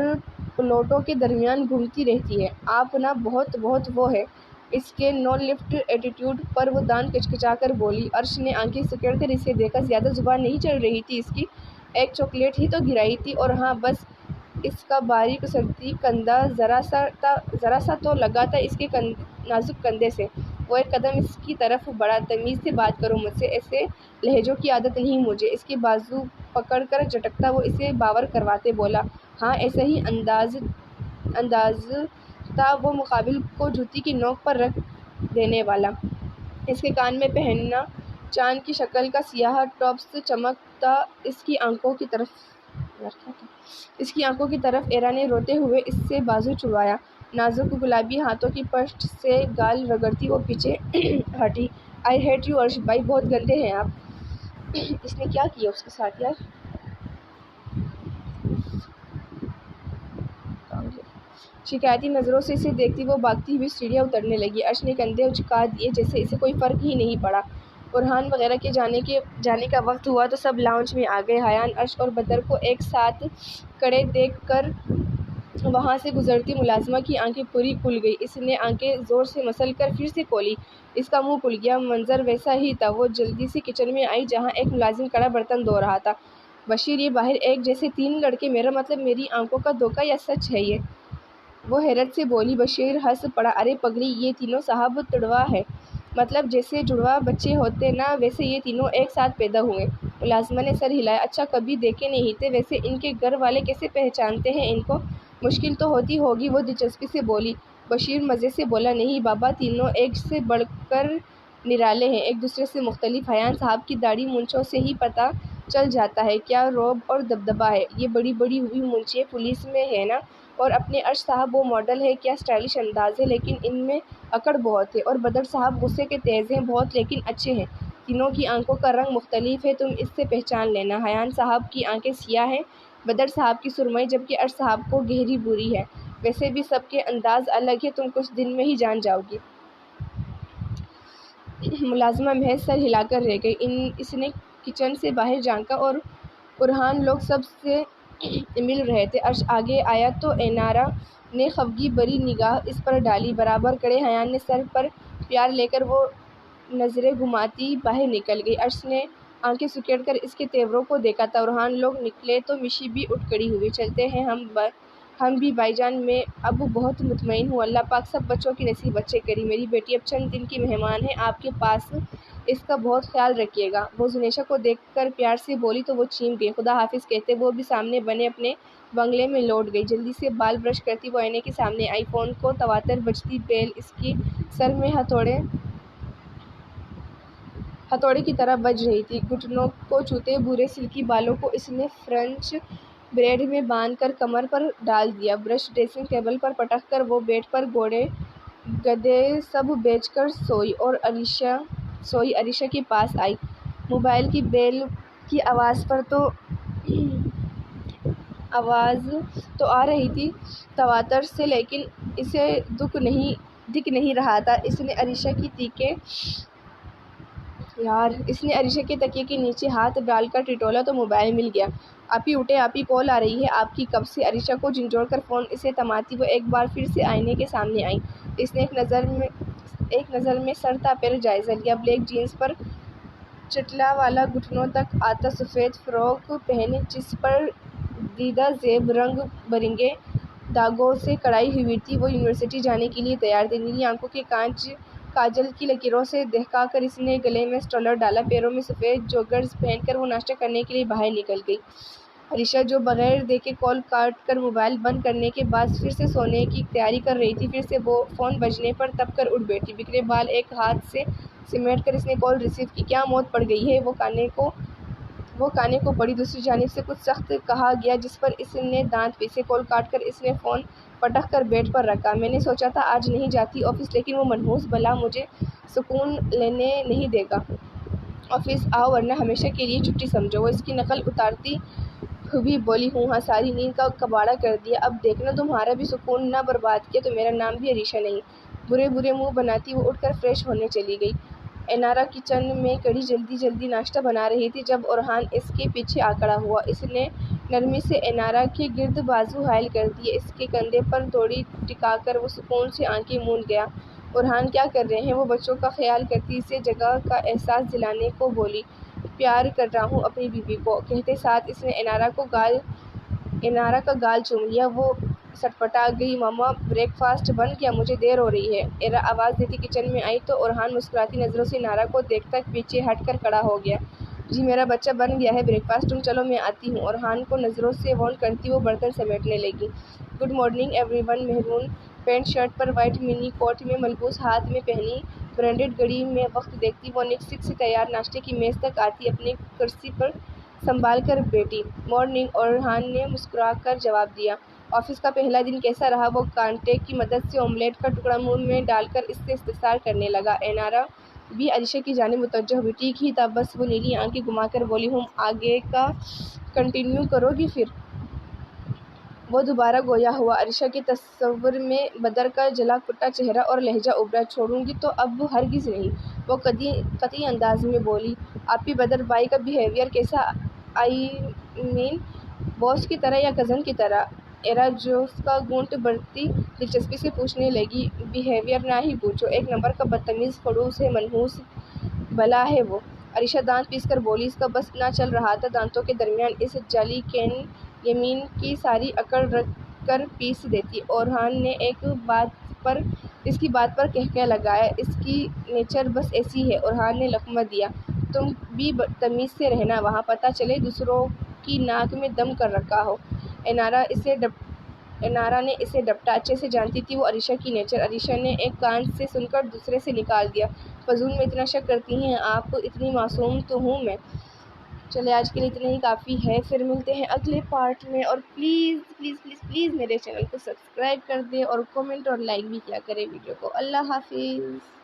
پلوٹو کے درمیان گھومتی رہتی ہیں، آپ نا بہت بہت وہ ہے۔ اس کے نو لفٹ ایٹیٹیوڈ پر وہ دانت کچکچا کر بولی۔ عرش نے آنکھیں سکیڑ کر اسے دیکھا۔ زیادہ زبان نہیں چل رہی تھی اس کی، ایک چاکلیٹ ہی تو گرائی تھی، اور ہاں بس۔ اس کا باریک سرتی کندھا ذرا سا تو لگا تھا اس کے نازک کندھے سے۔ وہ ایک قدم اس کی طرف بڑھا۔ تمیز سے بات کرو مجھ سے، ایسے لہجوں کی عادت نہیں مجھے۔ اس کے بازو پکڑ کر جھٹکتا وہ اسے باور کرواتے بولا۔ ہاں ایسا ہی انداز تھا وہ مقابل کو جوتی کی نوک پر رکھ دینے والا۔ اس کے کان میں پہنا چاند کی شکل کا سیاہ ٹوپس چمکتا اس کی آنکھوں کی طرف۔ ایرا نے روتے ہوئے اس سے بازو چھڑوایا۔ نازک گلابی ہاتھوں کی پشت سے گال رگڑتی وہ پیچھے ہٹی۔ آئی ہیٹ یو ارشد بھائی، بہت گندے ہیں آپ۔ اس نے کیا کیا اس کے ساتھ یار؟ شکایتی نظروں سے اسے دیکھتی وہ بھاگتی ہوئی سیڑھیاں اترنے لگی۔ عرش نے کندھے اچکا دیے جیسے اسے کوئی فرق ہی نہیں پڑا۔ اورحان وغیرہ کے جانے کا وقت ہوا تو سب لاؤنج میں آ گئے۔ حیان عرش اور بدر کو ایک ساتھ کھڑے دیکھ کر وہاں سے گزرتی ملازمہ کی آنکھیں پوری کھل گئی۔ اس نے آنکھیں زور سے مسل کر پھر سے کھولی۔ اس کا منہ کھل گیا۔ منظر ویسا ہی تھا۔ وہ جلدی سے کچن میں آئی جہاں ایک ملازم کڑا برتن دھو رہا تھا۔ بشیر، یہ باہر ایک جیسے 3 لڑکے، میرا مطلب میری آنکھوں کا دھوکہ یا سچ ہے یہ؟ وہ حیرت سے بولی۔ بشیر ہنس پڑا۔ ارے پگلی، یہ تینوں صاحب تڑوا ہے، مطلب جیسے جڑواں بچے ہوتے نا ویسے یہ تینوں ایک ساتھ پیدا ہوئے۔ ملازمہ نے سر ہلایا۔ اچھا، کبھی دیکھے نہیں تھے، ویسے ان کے گھر والے کیسے پہچانتے ہیں ان کو؟ مشکل تو ہوتی ہوگی، وہ دلچسپی سے بولی۔ بشیر مزے سے بولا، نہیں بابا، تینوں ایک سے بڑھ کر نرالے ہیں، ایک دوسرے سے مختلف۔ حیان صاحب کی داڑھی مونچھوں سے ہی پتہ چل جاتا ہے کیا رعب اور دبدبہ ہے۔ یہ بڑی بڑی ہوئی مونچھیں پولیس میں ہے نا؟ اور اپنے عرش صاحب، وہ ماڈل ہے، کیا اسٹائلش انداز ہے، لیکن ان میں اکڑ بہت ہے۔ اور بدر صاحب غصے کے تیز ہیں بہت لیکن اچھے ہیں۔ تینوں کی آنکھوں کا رنگ مختلف ہے، تم اس سے پہچان لینا۔ حیان صاحب کی آنکھیں سیاہ ہیں، بدر صاحب کی سرمئی، جبکہ عرش صاحب کو گہری بھوری ہے۔ ویسے بھی سب کے انداز الگ ہیں، تم کچھ دن میں ہی جان جاؤ گی۔ ملازمہ محض سر ہلا کر رہ گئی۔ اس نے کچن سے باہر جھانکا اور اورحان لوگ سب سے مل رہے تھے۔ عرش آگے آیا تو انارا نے خفگی بھری نگاہ اس پر ڈالی۔ برابر کھڑے حیان نے سر پر پیار لے کر وہ نظریں گھماتی باہر نکل گئی۔ عرش نے آنکھیں سکیڑ کر اس کے تیوروں کو دیکھا تھا۔ اورحان لوگ نکلے تو مشی بھی اٹھ کھڑی ہوئی۔ چلتے ہیں ہم بھی بھائی جان، میں اب بہت مطمئن ہوں، اللہ پاک سب بچوں کے نصیب اچھے کرے۔ میری بیٹی اب چند دن کی مہمان ہے آپ کے پاس، اس کا بہت خیال رکھیے گا۔ وہ زنیشا کو دیکھ کر پیار سے بولی تو وہ چیم گئی۔ خدا حافظ کہتے وہ بھی سامنے بنے اپنے بنگلے میں لوٹ گئی۔ جلدی سے بال برش کرتی وہ آئینے کے سامنے آئی۔ فون کو تواتر بجتی بیل اس کی سر میں ہتھوڑے کی طرح بج رہی تھی۔ گھٹنوں کو چھوتے بھورے سلکی بالوں کو اس نے فرنچ بریڈ میں باندھ کر کمر پر ڈال دیا۔ برش ڈریسنگ ٹیبل پر پٹک کر وہ بیڈ پر گھوڑے گدھے سب بیچ کر سوئی اور عریشہ کے پاس آئی۔ موبائل کی بیل کی آواز تو آ رہی تھی تواتر سے، لیکن اسے دکھ نہیں رہا تھا۔ اس نے عریشہ کے تکیے کے نیچے ہاتھ ڈال کر ٹٹولا تو موبائل مل گیا۔ آپی اٹھیں، آپی کال آ رہی ہے آپ کی، کب سے؟ عریشہ کو جھنجھوڑ کر فون اسے تھماتی وہ ایک بار پھر سے آئینے کے سامنے آئی۔ اس نے ایک نظر میں سر تا پیر جائزہ لیا۔ بلیک جینس پر چٹلا والا گھٹنوں تک آتا سفید فراک پہنے جس پر دیدہ زیب رنگ برنگے دھاگوں سے کڑھائی ہوئی تھی، وہ یونیورسٹی جانے کے لیے تیار تھی۔ نیلی آنکھوں کے کانچ کاجل کی لکیروں سے دہکا کر اس نے گلے میں اسٹولر ڈالا۔ پیروں میں سفید جوگرز پہن کر وہ ناشتہ کرنے کے لیے باہر نکل گئی۔ عریشہ جو بغیر دیکھے کال کاٹ کر موبائل بند کرنے کے بعد پھر سے سونے کی تیاری کر رہی تھی، پھر سے وہ فون بجنے پر تپ کر اٹھ بیٹھی۔ بکھرے بال ایک ہاتھ سے سمیٹ کر اس نے کال ریسیو کی۔ کیا موت پڑ گئی ہے؟ وہ کانے کو پڑی۔ دوسری جانب سے کچھ سخت کہا گیا جس پر اس نے دانت پیسے۔ کال کاٹ کر اس نے فون پٹک کر بیڈ پر رکھا۔ میں نے سوچا تھا آج نہیں جاتی آفس، لیکن وہ منحوس بلا مجھے سکون لینے نہیں دے گا۔ آفس آؤ ورنہ ہمیشہ کے لیے چھٹی سمجھو۔ وہ اس کی نقل اتارتی ہوئی بولی، ہوں ہاں، ساری نیند کا کباڑہ کر دیا، اب دیکھنا تمہارا بھی سکون نہ برباد کیا تو میرا نام بھی عریشہ نہیں۔ برے منہ بناتی وہ اٹھ کر فریش ہونے چلی گئی۔ انارا کچن میں کھڑی جلدی ناشتہ بنا رہی تھی جب اورحان اس کے پیچھے آ کھڑا ہوا۔ اس نے نرمی سے انارا کے گرد بازو حائل کر دیے۔ اس کے کندھے پر تھوڑی ٹکا کر وہ سکون سے آنکھیں موند گیا۔ اورحان کیا کر رہے ہیں؟ وہ بچوں کا خیال کرتی اسے جگہ کا احساس دلانے کو بولی۔ پیار کر رہا ہوں اپنی بیوی کو، کہتے ساتھ اس نے انارا کا گال چوم لیا۔ وہ سٹپٹا گئی۔ ماما، بریک فاسٹ بن گیا؟ مجھے دیر ہو رہی ہے۔ ایرا آواز دیتی کچن میں آئی تو اورحان مسکراتی نظروں سے انارا کو دیکھتا پیچھے ہٹ کر کھڑا ہو گیا۔ جی میرا بچہ، بن گیا ہے بریک فاسٹ، تم چلو میں آتی ہوں۔ اورحان کو نظروں سے وارن کرتی وہ برتن سمیٹنے لگی۔ Good morning everyone. Maroon pant shirt پر وائٹ منی کوٹ میں ملبوس، ہاتھ میں پہنی برینڈڈ گھڑی میں وقت دیکھتی وہ نک سے تیار ناشتے کی میز تک آتی اپنی کرسی پر سنبھال کر بیٹھی۔ مارننگ، اورحان نے مسکرا کر جواب دیا۔ آفس کا پہلا دن کیسا رہا؟ وہ کانٹے کی مدد سے آملیٹ کا ٹکڑا منہ میں ڈال کر اس سے استفسار کرنے لگا۔ انارا بھی علیشا کی جانب متوجہ ہوئی۔ ٹھیک ہی تھا، بس وہ نیلی آنکھیں گھما کر بولی، آگے کا کنٹینیو کرو گی پھر؟ وہ دوبارہ گویا ہوا۔ علیشا کے تصور میں بدر کا جلا کٹا چہرہ اور لہجہ ابھرا۔ چھوڑوں گی تو اب ہرگز نہیں، وہ قطعی انداز میں بولی۔ آپ کی بدر بھائی کا بیہیویئر کیسا؟ آئی مین باس کی طرح یا کزن کی طرح؟ ایرا جوس کا گھونٹ بڑھتی دلچسپی سے پوچھنے لگی۔ بیہیویئر نہ ہی پوچھو، ایک نمبر کا بدتمیز، خڑوس ہے، منحوس بلا ہے وہ۔ علیشا دانت پیس کر بولی۔ اس کا بس نہ چل رہا تھا دانتوں کے درمیان اس جعلی کین یمین کی ساری عقل رکھ کر پیس دیتی۔ اورہان نے اس کی بات پر کہکہا لگایا، اس کی نیچر بس ایسی ہے۔ اورہان نے لقمہ دیا۔ تم بھی تمیز سے رہنا وہاں، پتہ چلے دوسروں کی ناک میں دم کر رکھا ہو۔ انارا نے اسے ڈپٹا۔ اچھے سے جانتی تھی وہ علیشا کی نیچر۔ علیشا نے ایک کان سے سن کر دوسرے سے نکال دیا، فضول میں اتنا شک کرتی ہیں آپ؟ اتنی معصوم تو ہوں میں؟ چلے آج کے لیے اتنا ہی کافی ہے، پھر ملتے ہیں اگلے پارٹ میں، اور پلیز پلیز پلیز پلیز میرے چینل کو سبسکرائب کر دیں اور کومنٹ اور لائک بھی کیا کریں ویڈیو کو۔ اللہ حافظ۔